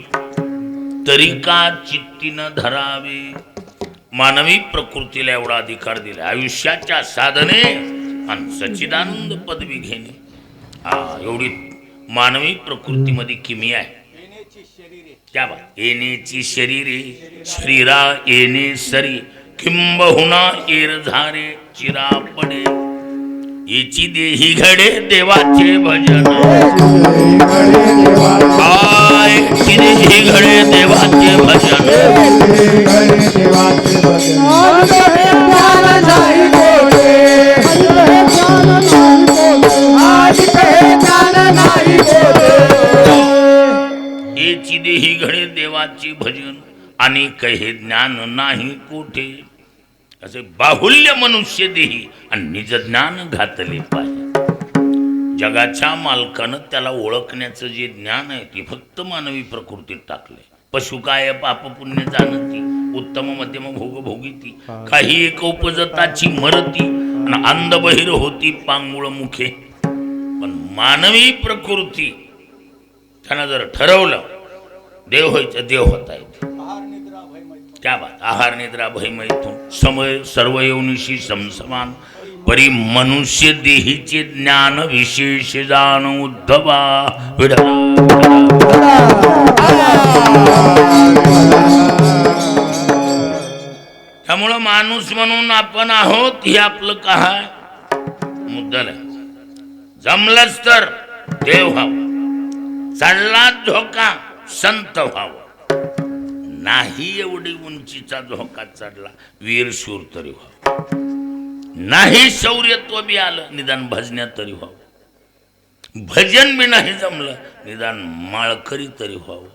तरी का चित्ती न धरावे. मानवी प्रकृतीला एवढा अधिकार दिला. आयुष्याच्या साधने आणि सच्चिदानंद पदवी घेणे. हा एवढी मानवी प्रकृतीमध्ये किमी आहे. क्या बात. येण्याची शरीरे शरीरा येणे सरी किंबहुना येर झारे चिरा पडे. याची देही घडे देवाचे भजन. याची देही घडे देवाचे भजन. याची देही घडे देवाचे भजन आणि कहे ज्ञान नाही कोठे. असे बाहुल्य मनुष्य देही आणि निज ज्ञान घातले पाहिजे. जगाच्या मालकानं त्याला ओळखण्याचं जे ज्ञान आहे ते फक्त मानवी प्रकृतीत टाकले. पशु काय पाप पुण्य जाणती उत्तम मध्यम भोग भोगीती काही एक उपजताची मरती आणि अंध बहिर होती पांगुळ मुखे. पण मानवी प्रकृती त्यानं जर ठरवलं देव व्हायचं देव होता येते. क्या बात. आहार निद्रा भयमैथून समय सर्व योनिशी समसमान परी मनुष्य देहीचे ज्ञान विशेष जाण उद्धवा त्यामुळं माणूस म्हणून आपण आहोत हे आपलं काय मुद्दल आहे. जमलंच तर देव व्हावं. चढला धोका संत व्हावं. नाही एवढी उंचीचा धोका चढला वीर शूर तरी व्हावं. नाही शौर्यत्व बी आलं निदान भजण्यात तरी व्हावं. भजन बी नाही जमलं निदान माळकरी तरी व्हावं.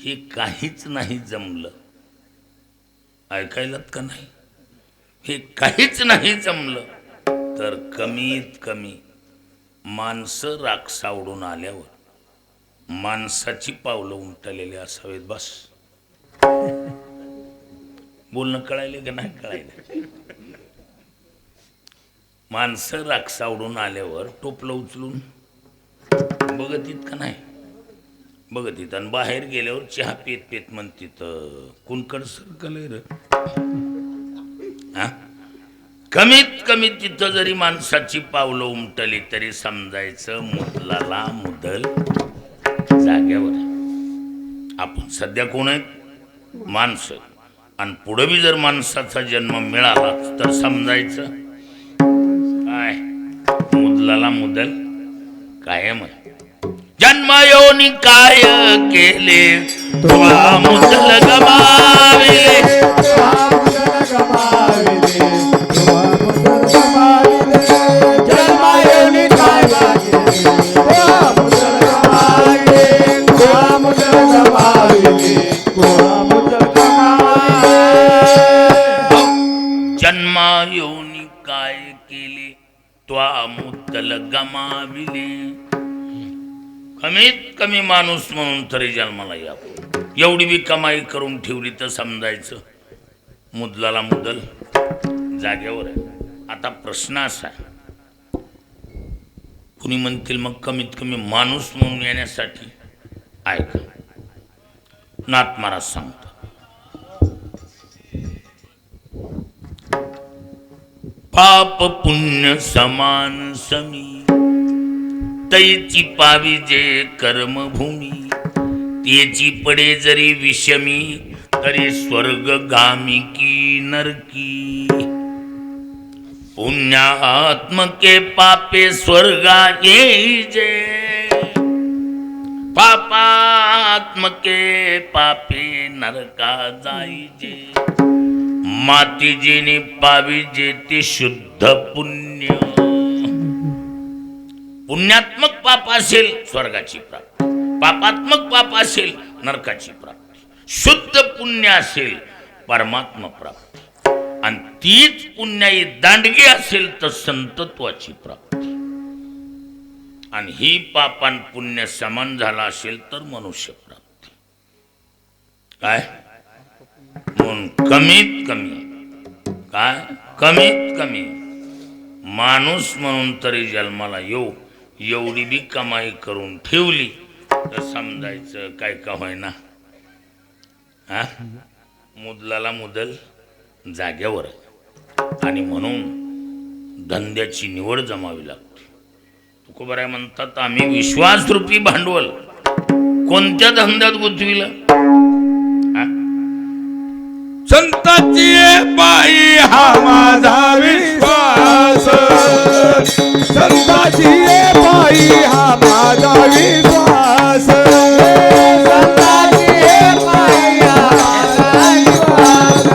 हे काहीच नाही जमलं. ऐकायलात का नाही. हे काहीच नाही जमलं तर कमीत कमी माणसं राख सावडून आल्यावर माणसाची पावलं उमटलेली असावीत. बस. बोलणं कळायले का नाही कळायला. माणसं राख सावडून आल्यावर टोपलं उचलून बघतीत का नाही बघतीत. आणि बाहेर गेल्यावर चहा पेत पेत म्हणतीत कुणकड सर्कल रे. हा कमीत कमी तिथं जरी माणसाची पावलं उमटली तरी समजायचं मुदलाला मुदल जाग्यावर. आपण सध्या कोण आहेत माणसं. आणि पुढे बी जर माणसाचा जन्म मिळाला तर समजायचं काय मुदलाला मुदल कायम आहे. जन्म योनी काय केले तुला मुदल गमाविले. जन्मा योनी काय केले त्वा मुदल गमाविले. कमीत कमी माणूस म्हणून तरी जन्माला यावं. एवढी बी कमाई करून ठेवली तर समजायचं मुदलाला मुदल जागेवर आहे. आता प्रश्न असा आहे कुणी म्हणतील मग कमीत कमी माणूस म्हणून येण्यासाठी ऐका नाथ महाराज सांगतो. पाप पुण्य समान समी तैची पाविजे कर्मभूमी. तेची पडे जरी विषमी तरी स्वर्ग गामी की नरकी. पुण्यात्मके पापे स्वर्गा येईजे. पापात्मके पापे नरका जाईजे. माती जिने पाविजे ते शुद्ध पुण्य. पुण्यात्मक पाप असेल स्वर्गाची प्राप्ती. पापात्मक पाप असेल नरकाची प्राप्ती. शुद्ध पुण्य असेल परमात्मा प्राप्ती. आणि तीच पुण्याई दांडगी असेल तर संतत्वाची प्राप्ती. आणि ही पापान पुण्य समान झाला असेल तर मनुष्य प्राप्ती. काय म्हणून कमीत कमी काय कमीत कमी माणूस म्हणून तरी जन्माला येऊ. एवढी बी कमाई करून ठेवली तर समजायचं काय का होईना हा मुदलाला मुदल जाग्यावर. आणि म्हणून धंद्याची निवड जमावी लागते. तुकोबाराय म्हणतात आम्ही विश्वासरूपी भांडवल कोणत्या धंद्यात गुंतविलं? संताची पायी हा माझा विश्वास, संताची पायी हा माझा विश्वास, संताची पायी हा माझा विश्वास,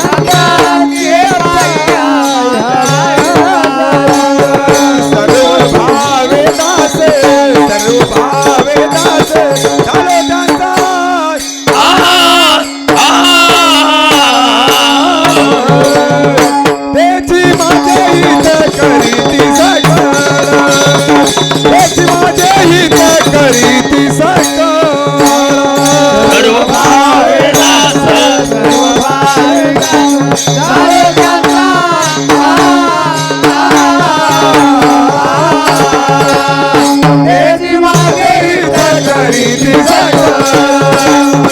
संताची पायी हा माझा विश्वास. सर्व भावे दास, सर्व भावे दास झालो त्यांचा त्याची माझे हित करीती सकळ, त्याची माझे हित करीती सकळ. सर्व भावे दास, सर्व भावे दास झालो त्यांचा त्याची माझे हित करीती सकळ,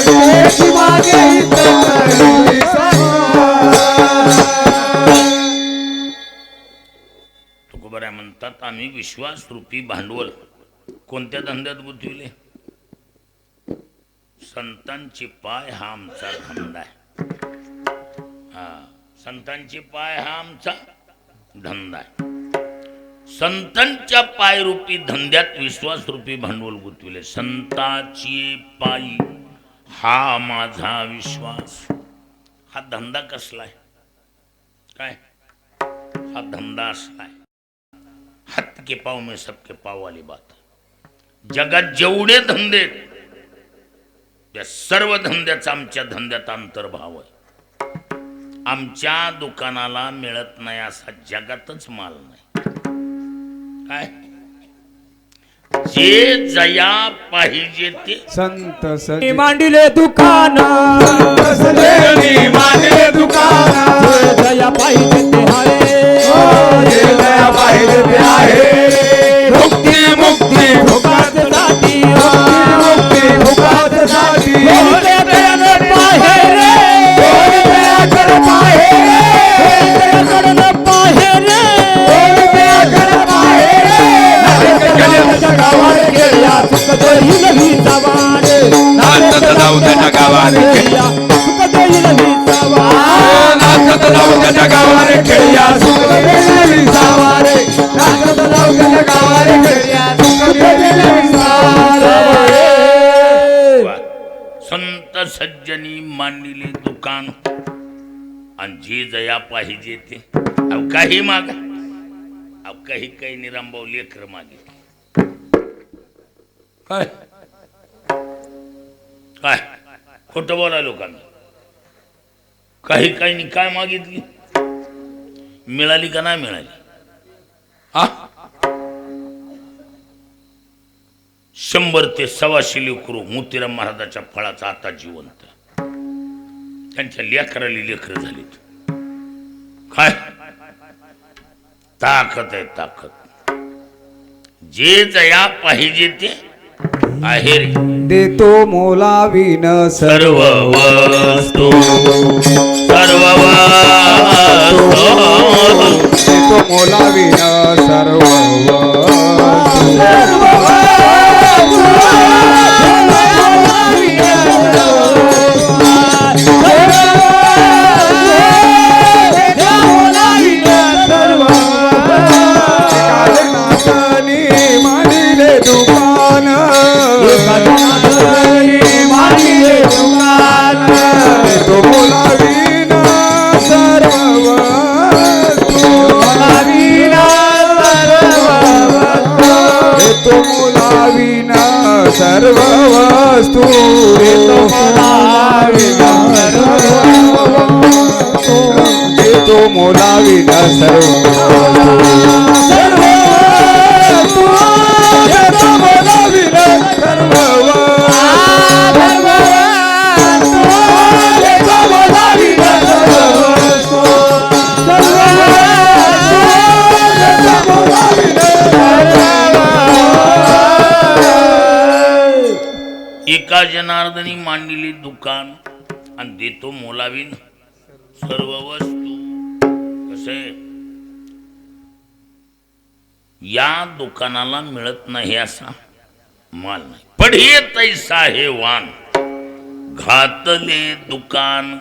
त्याची माझे हित करीती सकळ. तुकोबाराय म्हणतात आम्ही विश्वासरूपी भांडवल कोणत्या धंद्यात गुंतविले? संतांचे पाय हा आमचा धंदा आहे. हा, संतांचे पाय हा आमचा धंदा आहे. संतांच्या पायरूपी धंद्यात विश्वासरूपी भांडवल गुंतविले. संताची पायी हा माझा विश्वास. हा धंदा कसला आहे? काय हा धंदा असला आहे? हात के पाव में सबके पाव वाली बात. जगात जेवढे धंदे त्या सर्व धंद्याचा आमच्या धंद्यात अंतर्भाव आहे. आमच्या दुकानाला मिळत नाही असा जगातच माल नाही. काय जे जया पाहिजे ते संत मांडिले दुकान, मांडिले दुकान, जया पाहिजे ते आहे, जया पाहिजे ते आहे. मुक्ती मुक्ती फुकट साठी मुक्ती फुकट साठी संत सज्जनी मांडलेले दुकान आणि जे जया पाहिजे ते. अव काही मागा, अव काही काही निरांभाऊ लेकर मागे. काय काय खोटं बोला लोकांना. काही काही काय मागितली, मिळाली का नाही मिळाली? हा 100 ते 125 लेकरू मोतीराम महाराजाच्या फळाचा आता जिवंत. त्यांच्या लेकराली लेकर झालीत. काय ताकद आहे ताकद. जे जया पाहिजे ते आहे रे. देतो मोलाविन सर्व वस्तू सर्व वस्तू देतो मोलाविन सर्व मांडिले दुकान, मांडिले दुकान, तो बोलावीन सर्व वस्तू, बोलावीन सर्व वस्तू, तो बोलावीन सर्व वस्तू, तो बोलावीन सर्व वस्तू, तो मोलावीन सर्व एका जनार्दनी मांडलेली दुकान आणि देतो मोलावीन सर्व वस्तू. कसे या दुकानाला मिळत नाही असा माल नाही. पढिये तैसा हे वान, घातले दुकान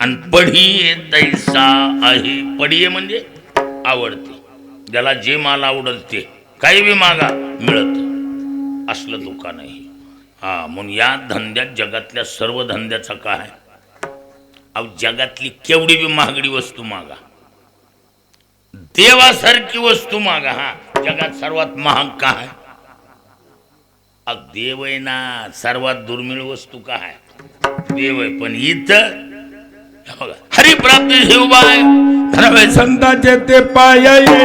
आणि पढिये तैसा आहे. पढिये म्हणजे आवडते, ज्याला जे माल आवडल ते काही बी मागा मिळत असलं दुकान आहे. हा, म्हणून या धंद्यात जगातल्या सर्व धंद्याचा काय आहे? अहो, जगातली केवढी बी महागडी वस्तू मागा, देवासारखी वस्तू मागा. हा, जगात सर्वात महाग काय? देव आहे ना. सर्वात दुर्मिळ वस्तू काय? देव आहे. पण इथं हरिप्राप्ती शिवबाय संतांचे ते पाय येणे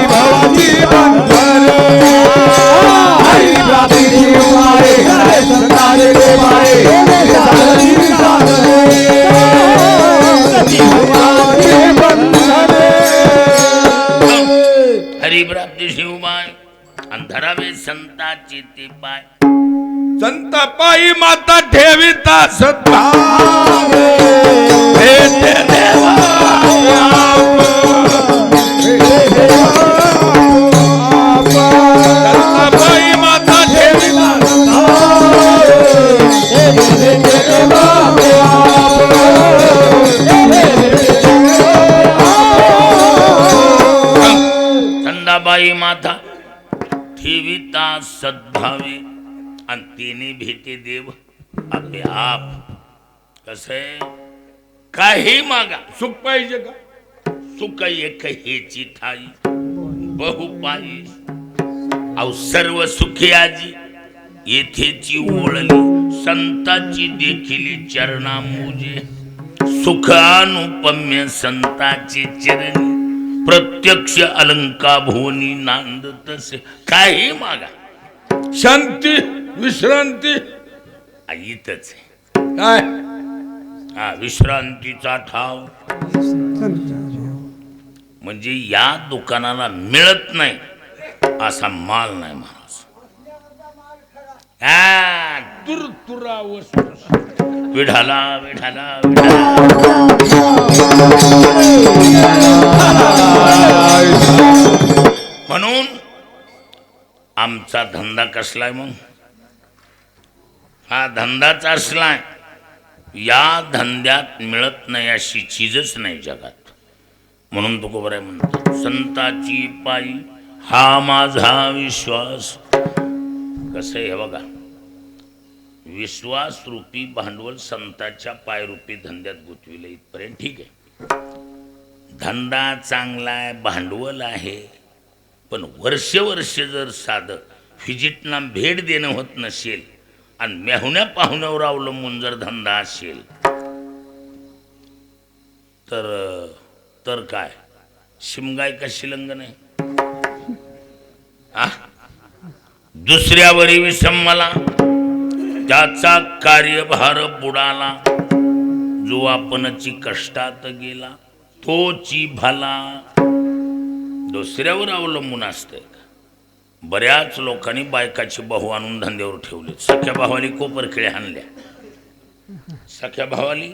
भावाची बंधन. हरिप्राप्ती शिवबाय संतांचे ते पाय हरिप्राप्ती शिवबाय अंधरावे संतांचे ते पाय. संत पायी माता ठेविता सद्भाव. भेटे देवा संत पायी माता ठेविता संदाबाई माता ठेविता सद्भावे आणि तिने भेटे देव आपले आप. कसे काही मागा सुख पाहिजे का? सुख एक हेची ठाई बहु पायी. अहो, सर्व सुखी आजी येथेची ओळली, संताची देखील चरणा मुजे. सुख अनुपम्य संताची चरणी, प्रत्यक्ष अलंका भुवनी नांद तसे. काही मागा, शांती विश्रांती इथंच आहे. काय? हा, विश्रांतीचा ठाव. म्हणजे या दुकानाला मिळत नाही असा माल नाही महाराज. हा, तुरतुरा वस्तू. विढाला विढाला म्हणून आमचा धंदा कसलाय मग? हा धंदाच असलाय. या धंद्यात मिळत नाही अशी चीजच नाही जगात. म्हणून तो बरं म्हणतो संताची पायी हा माझा विश्वास. कसं आहे बघा, विश्वास रूपी भांडवल संतांच्या पायरूपी धंद्यात गुंतविलं इथपर्यंत ठीक आहे. धंदा चांगला आहे, भांडवल आहे, पण वर्ष जर साधं फिजिटना भेट देणं होत नसेल आणि मेहुण्या पाहुण्यावर अवलंबून जर धंदा असेल तर काय शिमगाय का शिलंगन आहे? दुसऱ्यावरी विषम्मला त्याचा कार्यभार बुडाला. जो आपणची कष्टात गेला तोची भला. दुसऱ्यावर अवलंबून असते. बऱ्याच लोकांनी बायकाची भाऊ आणून धंद्यावर ठेवले. सख्या भावाली कोपरखिळे हाणल्या, सख्या भावाली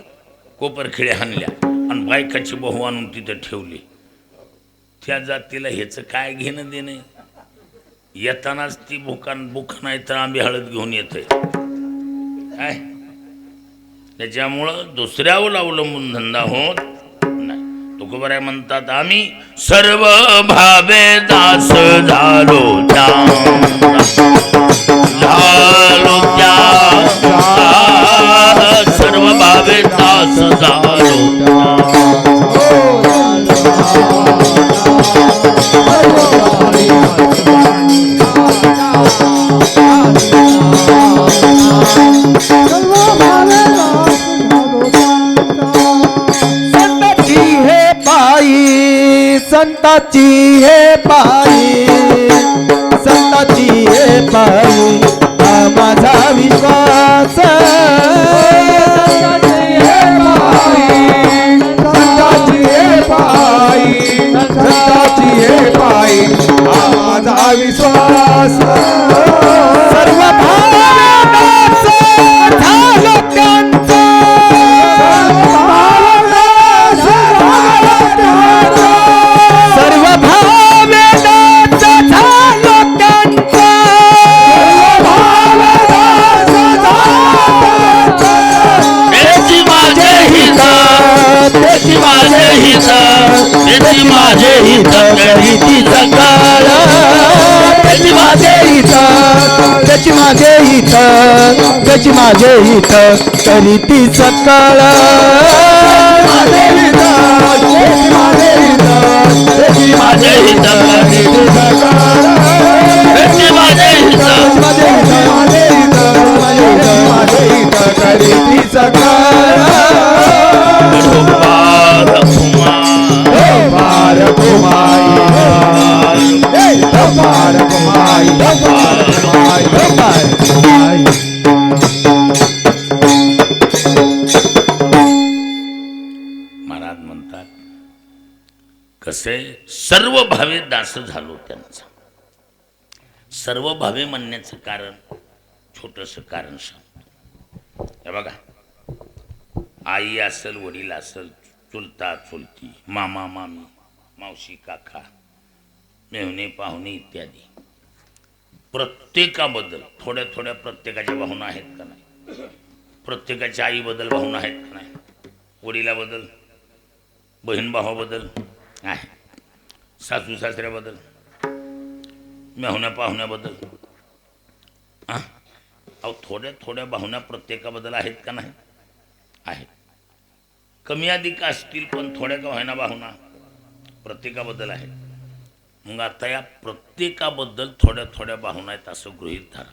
कोपरखिळे हाणल्या आणि बायकाची भाऊ आणून तिथे ठेवली. त्या जातीला ह्याचं काय घेणं देणं? येतानाच ती बुख नाही तर आंबे हळद घेऊन येते काय. त्याच्यामुळं दुसऱ्यावर अवलंबून धंदा होत नाही. तुकोबाराय म्हणतात आम्ही सर्व भावे दास झालो त्या सर्व भावे दास झालो. संताची हे पायी, संताची हे पायी हा माझा विश्वास. संताची हे पायी, संताची हे पायी हा माझा विश्वास. सर्व भावनाच झालो त्यांचा, हित त्याची माझे हित करीती सकळ त्याची माझे हित त्याची माझे हित त्याची माझे हित करीती सकळ माझे हित त्याची माझे हित त्याची माझे हित करीती सकळ त्याची माझे हित माझे हित माझे हित माझे हित करीती सकळ पार कुमार पार कुमाई पार कुमाई पार कुमाई महाराज म्हणतात कसे सर्व भावे दास झालो त्यांचा. सर्व भावे म्हणण्याचं कारण छोटस कारण सांगतो. हे बघा, आई असेल, वडील असेल, चुलता चुलती, मामा मामी, मावशी काका, मेहुणे पाहुणे इत्यादी प्रत्येकाबद्दल थोड्या थोड्या प्रत्येकाच्या भावना आहेत का नाही? प्रत्येकाच्या आईबद्दल भावना आहेत का नाही? वडिलाबद्दल, बहीण भावाबद्दल आहे, सासू सासऱ्याबद्दल, मेहुण्या पाहुण्याबद्दल अहो थोड्या थोड्या भावना प्रत्येकाबद्दल आहेत का नाही? आहेत. कमी अधिक असतील पण थोड्या का होईना भावना प्रत्येकाबद्दल आहेत. मग आता या प्रत्येकाबद्दल थोड्या थोड्या भावना आहेत असं गृहीत धरा.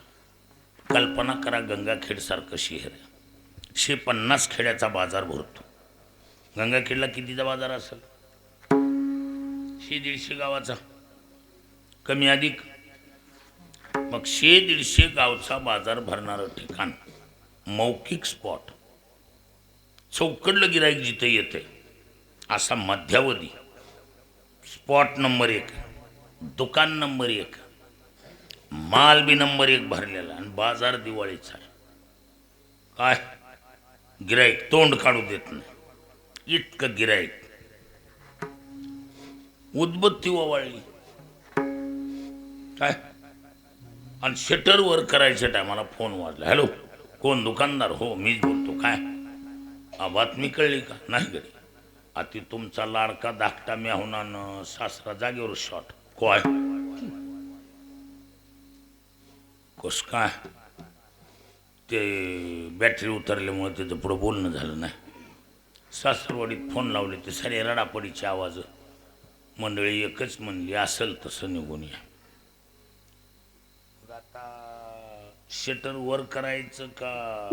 कल्पना करा, गंगाखेडसारखं शहर 150 खेड्याचा बाजार भरतो. गंगाखेडला कितीचा बाजार असेल? 100-150 गावाचा, कमी अधिक. मग 100-150 गावचा बाजार भरणारं ठिकाण, मौखिक स्पॉट, चौकडलं गिराईक जिथं येते असा मध्यावधी स्पॉट नंबर 1, दुकान नंबर 1, माल बी नंबर 1 भरलेला आणि बाजार दिवाळीचा आहे. काय गिराईक तोंड काढू देत नाही इतकं गिराईक. उदबत्ती ओवाळली काय, आणि शटर वर करायच्या टायमाला फोन वाजला. हॅलो, कोण? दुकानदार? हो मीच बोलतो. काय बातमी कळली का? नाही घरी. अति तुमचा लाडका धाकटा मेहुणानं सासरा जागेवर शॉट. काय कस काय? ते बॅटरी उतरल्यामुळे त्याचं पुढं बोलणं झालं नाही. सासरवाडीत फोन लावले ते सारे रडापडीचे आवाज. मंडळी एकच म्हणली, असेल तसं निघून या. आता शटर वर करायचं का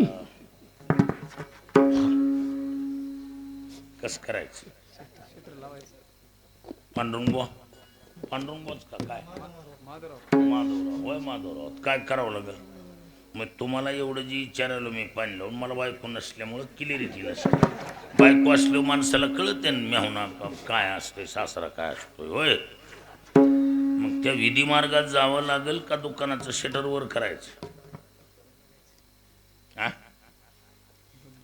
कस करायचं? पांडुरंगच का काय? माधवराव. होय माधवराव. काय करावं लागेल? मग तुम्हाला एवढं जी विचारायला मी पाणी लावून, मला बायको नसल्यामुळं क्लिअरिटी नसते. बायको असल्यावर माणसाला कळते मेहुणा काय असते, सासरा काय असतोय. होय, मग त्या विधी मार्गात जावं लागेल का दुकानाचं शटर वर करायचं? हा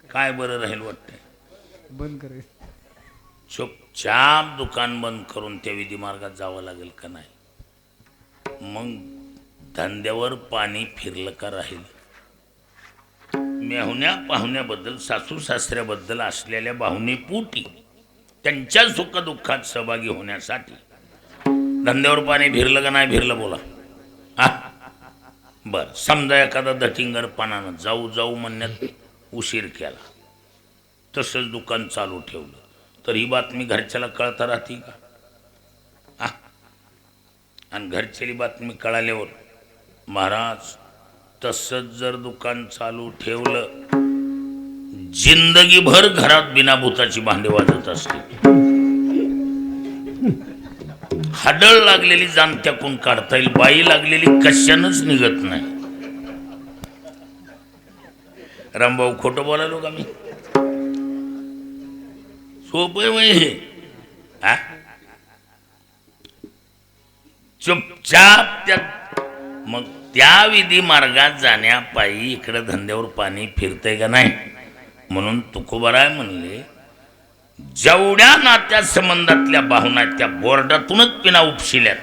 काय बरं राहील वाटतंय? बंद करायचं. चुपचाप दुकान बंद करून त्या विधी मार्गात जावं लागेल का नाही? मग धंद्यावर पाणी फिरलं का राहील? मेहुण्या पाहुण्याबद्दल, सासू सासऱ्याबद्दल असलेल्या भावनेपोटी त्यांच्या सुखदुःखात सहभागी होण्यासाठी धंद्यावर पाणी फिरलं का नाही फिरलं? बोला. हा बर, समजा एखादा दटिंगर पानानं जाऊ जाऊ म्हणण्यात उशीर केला, तसंच दुकान चालू ठेवलं, तर ही बातमी घरच्याला कळता राहते का? आणि घरच्याली बातमी कळाल्यावर महाराज तसंच जर दुकान चालू ठेवलं, जिंदगीभर घरात बिनाभूताची भांडे वाजत असते. हाडळ लागलेली जाणत्याकून काढता येईल, बाई लागलेली कशानच निघत नाही. रामभाऊ खोटं बोलायलो का मी? सोपं हे. चुपचाप त्या मग त्या विधी मार्गात जाण्यापायी इकडं धंद्यावर पाणी फिरतंय का नाही? म्हणून तुकोबाराय म्हणले, जेवढ्या नात्या संबंधातल्या भावना त्या बोर्डातूनच पिना उपशिल्यात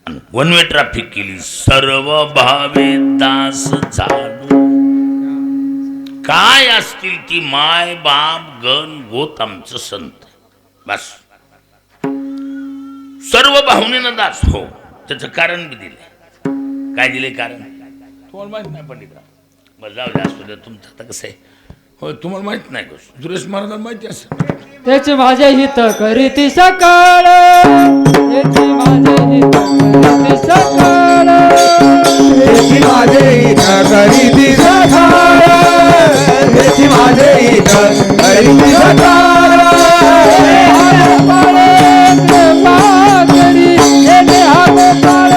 आणि वन वे ट्रॅफिक केली. सर्व भावे दास झालो. काय असतील ती माय बाप गण गोत आमचं संत. बस. सर्व भावनेनं दास हो. त्याचं कारण बी दिले. काय दिले कारण तुम्हाला माहित नाही पंडितराव. बरं जाऊ द्या असू द्या. तुमचं आता कसं आहे हो तुम्हाला माहित नाही कसं सुरेश महाराजांना माहिती असेल. त्याचे माझे हित करीती सकाळ त्याचे माझे हित करीती सकाळ त्याची माझे हित करीती सकाळ त्याची माझे हित करीती सकाळ कृपा करी त्याचे हा गोपाळ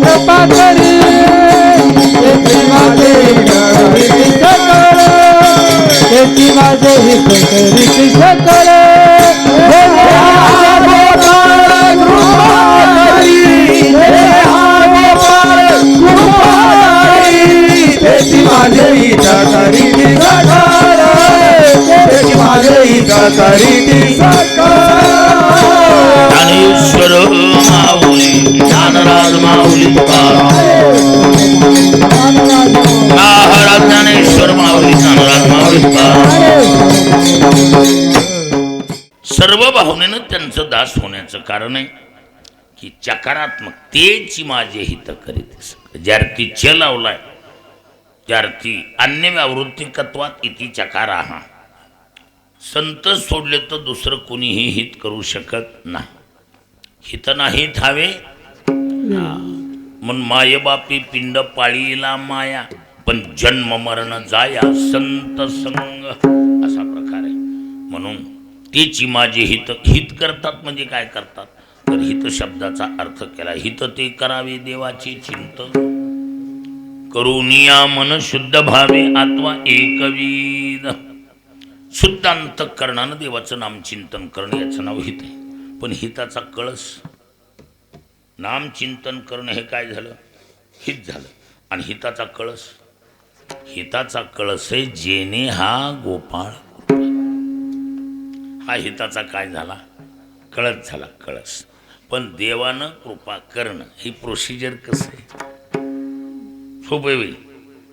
कृपा करी त्याचे माझे हित करीती सकाळ त्याची माझे हित करीती सकाळ त्याची माझे हित करीती सकाळ त्याची माझे हित करीती सकाळ. ज्ञानेश्वर माऊली ज्ञानराज माऊली महाराज ज्ञानेश्वर माऊली ज्ञानराज माऊली सर्व भावनेनं त्यांचं दास होण्याचं कारण आहे की चकारात्मक तेची माझे हित करीत ज्यार्थी च लावलाय त्यार्थी अन्य व्यावृत्तिकत्वात इति चकारा. संत सोडले तर दुसरं कोणीही हित करू शकत नाही. हित नाही ठावे म्हणून मायबापी पिंड पाळीला माया पण जन्म मरण जाया संत संग असा प्रकार आहे. म्हणून तेची माझे हित हित करतात म्हणजे काय करतात तर हित शब्दाचा अर्थ केला हित ते करावे देवाचे चिंतन करुनिया मन शुद्ध भावे आत्मा एकविध. शुद्ध अंतःकरणानं देवाचं नाम चिंतन करणं याचं नाव हित आहे. पण हिताचा कळस नाम चिंतन करणं हे काय झालं हित झालं. आणि हिताचा कळस आहे जेने हा गोपाळ हा हिताचा काय झाला कळस झाला कळस. पण देवानं कृपा करणं ही प्रोसिजर कसं आहे सोपे वेळी.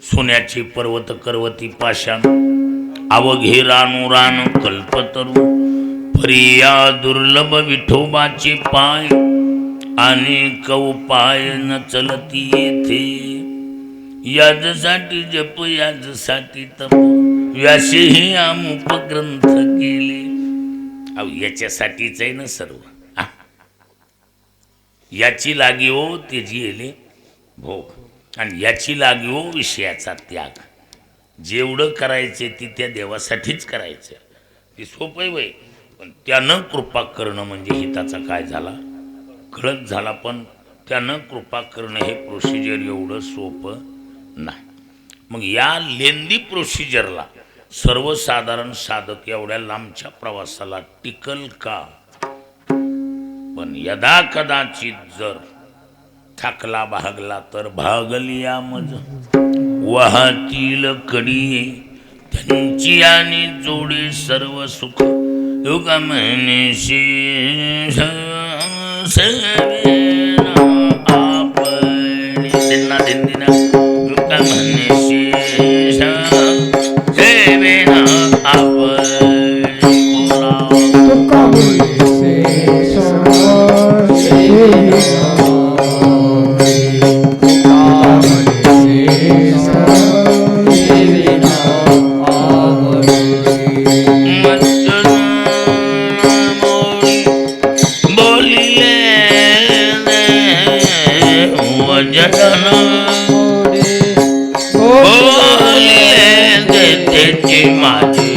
सोन्याचे पर्वत करवती पाषाण अवघे रानू रान कल्पतरू फरिया दुर्लभ विठोबाचे पाय आणि कौपाय न चलती येथे याजसाठी जप याजसाठी तप व्यासेही अमुक ग्रंथ केले. अहो याच्यासाठीच आहे ना सर्व. याची लागी हो त्याची येले भोग आणि याची लागी हो विषयाचा त्याग. जेवढं करायचे ती त्या देवासाठीच करायचं ती सोपं वय. पण त्यानं कृपा करणं म्हणजे हिताचा काय झाला कळत झाला. पण त्यानं कृपा करणं हे प्रोसिजर एवढं सोपं नाही. मग या लेंदी प्रोसिजरला सर्वसाधारण साधक एवढ्या लांबच्या प्रवासाला टिकल का. पण यदा कदाचित जर थकला भागला तर भागलिया मज वाहतील कडिये त्यांची आणि जोडी सर्व सुख योगा म्हणेशी आपण दिना दिना योगा म्हणेशी सेवेना आपण माझी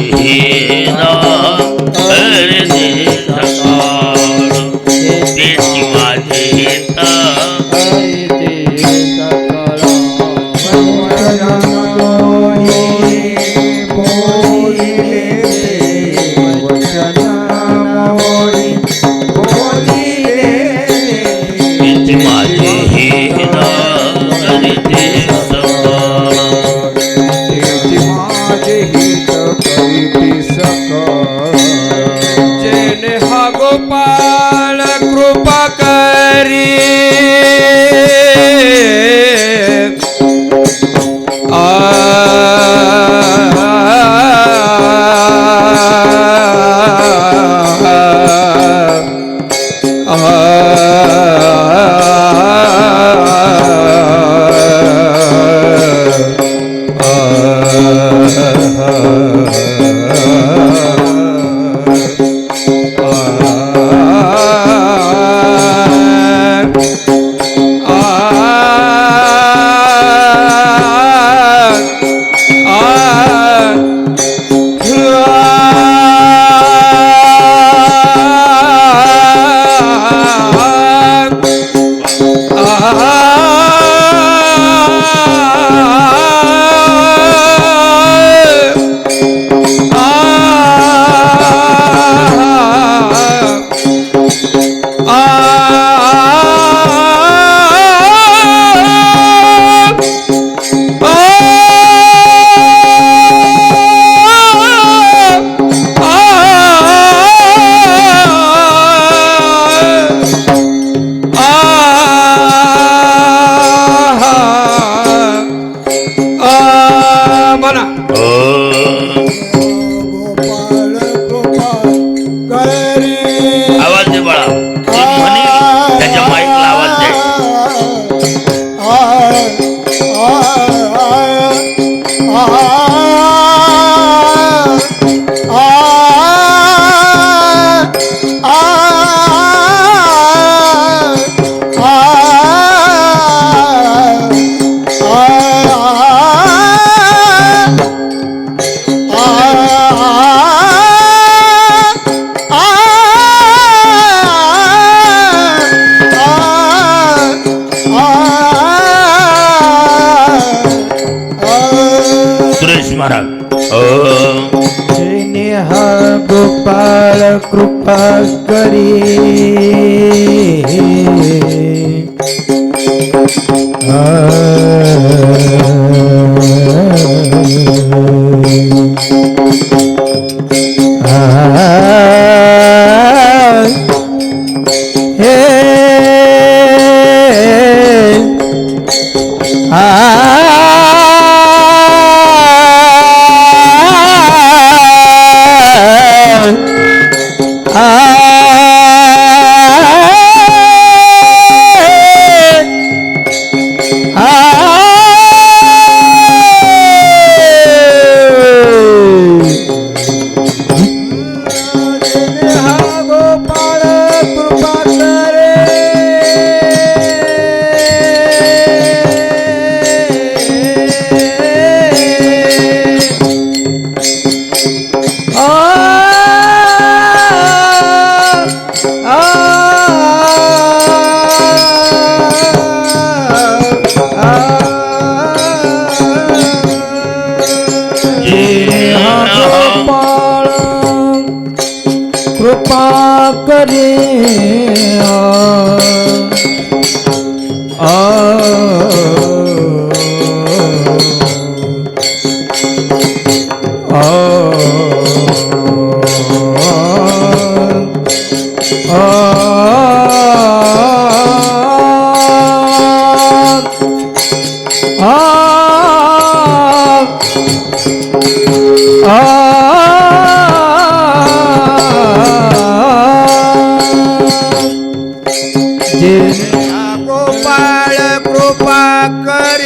हा गोपाळ कृपा करी कृपा करे गोपाळ कृपा करी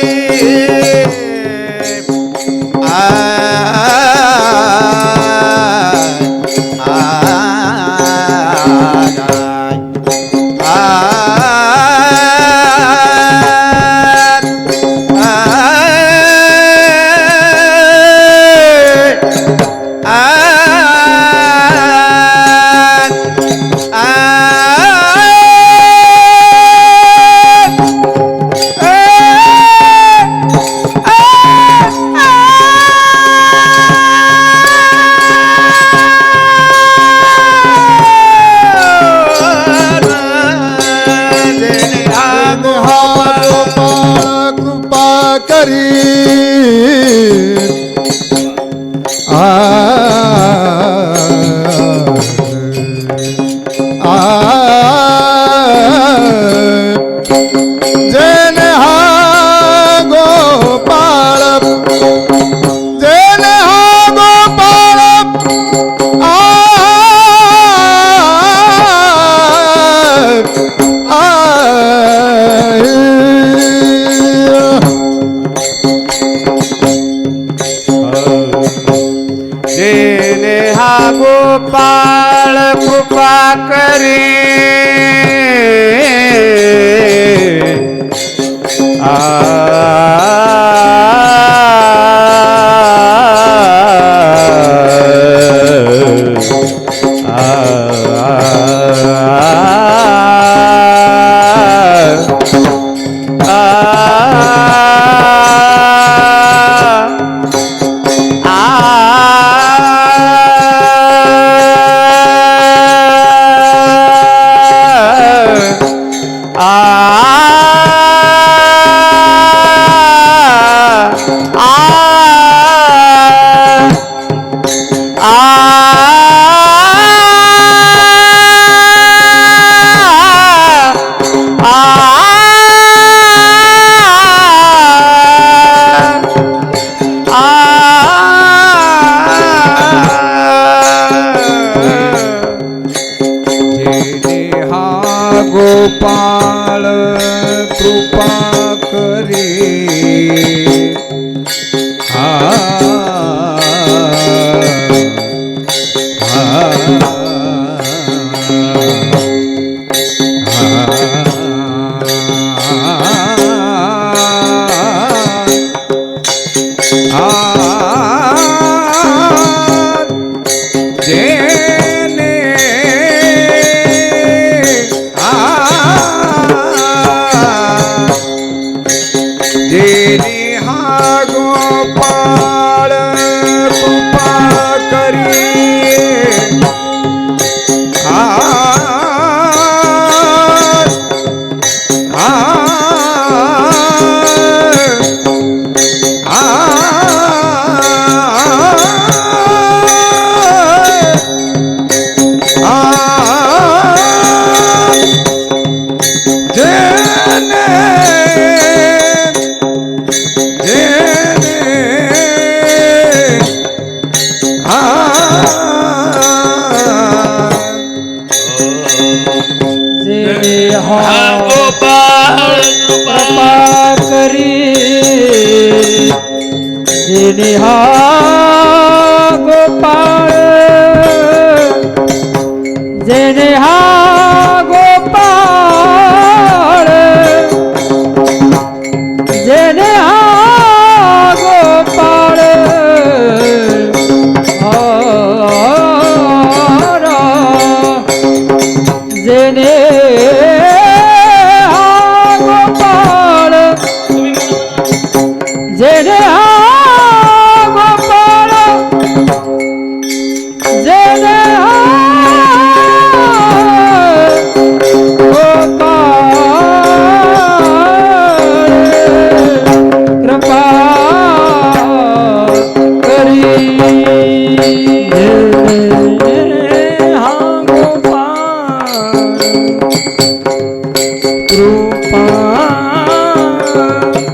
गोपाळ कृपा करे गोपाळ कृपा करे देने हा गोपाळ कृपा करी जेने हा गोपाळ जेने हा गोपाळ जेने हा गोपाळ जेने हा गोपाळ जेने हा गोपाळ जेने हा गोपाळ कृपा करी जेने हा गोपाळ कृपा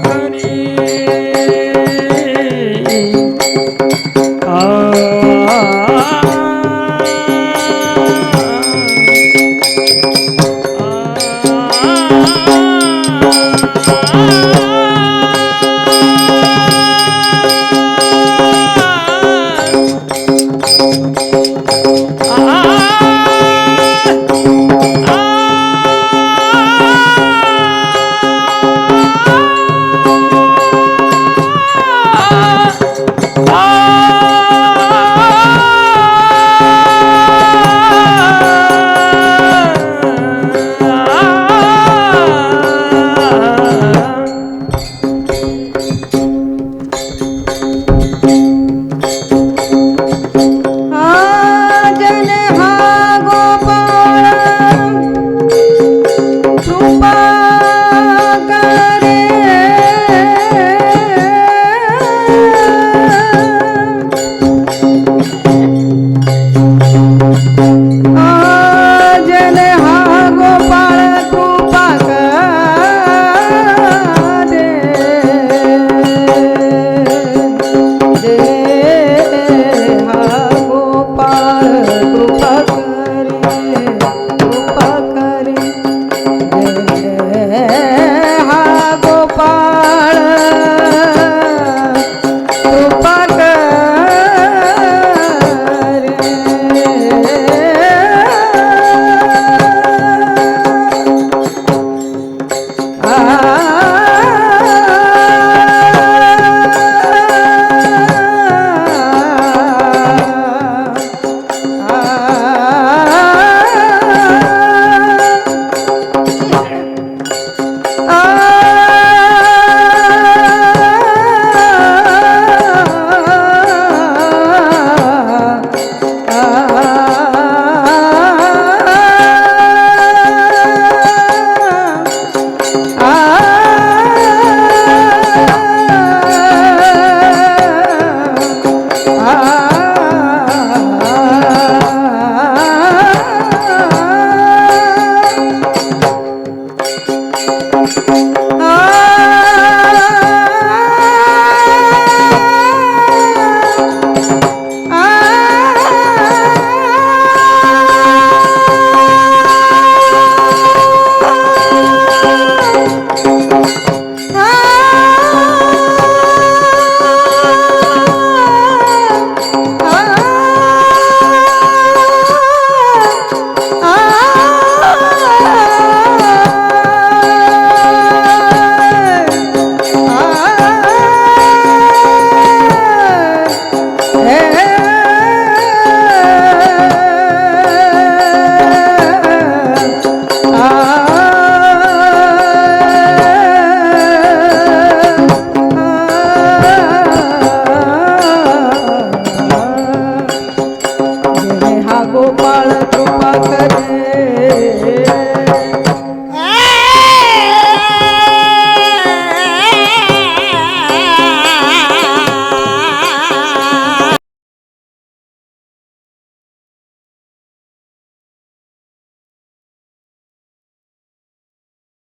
करी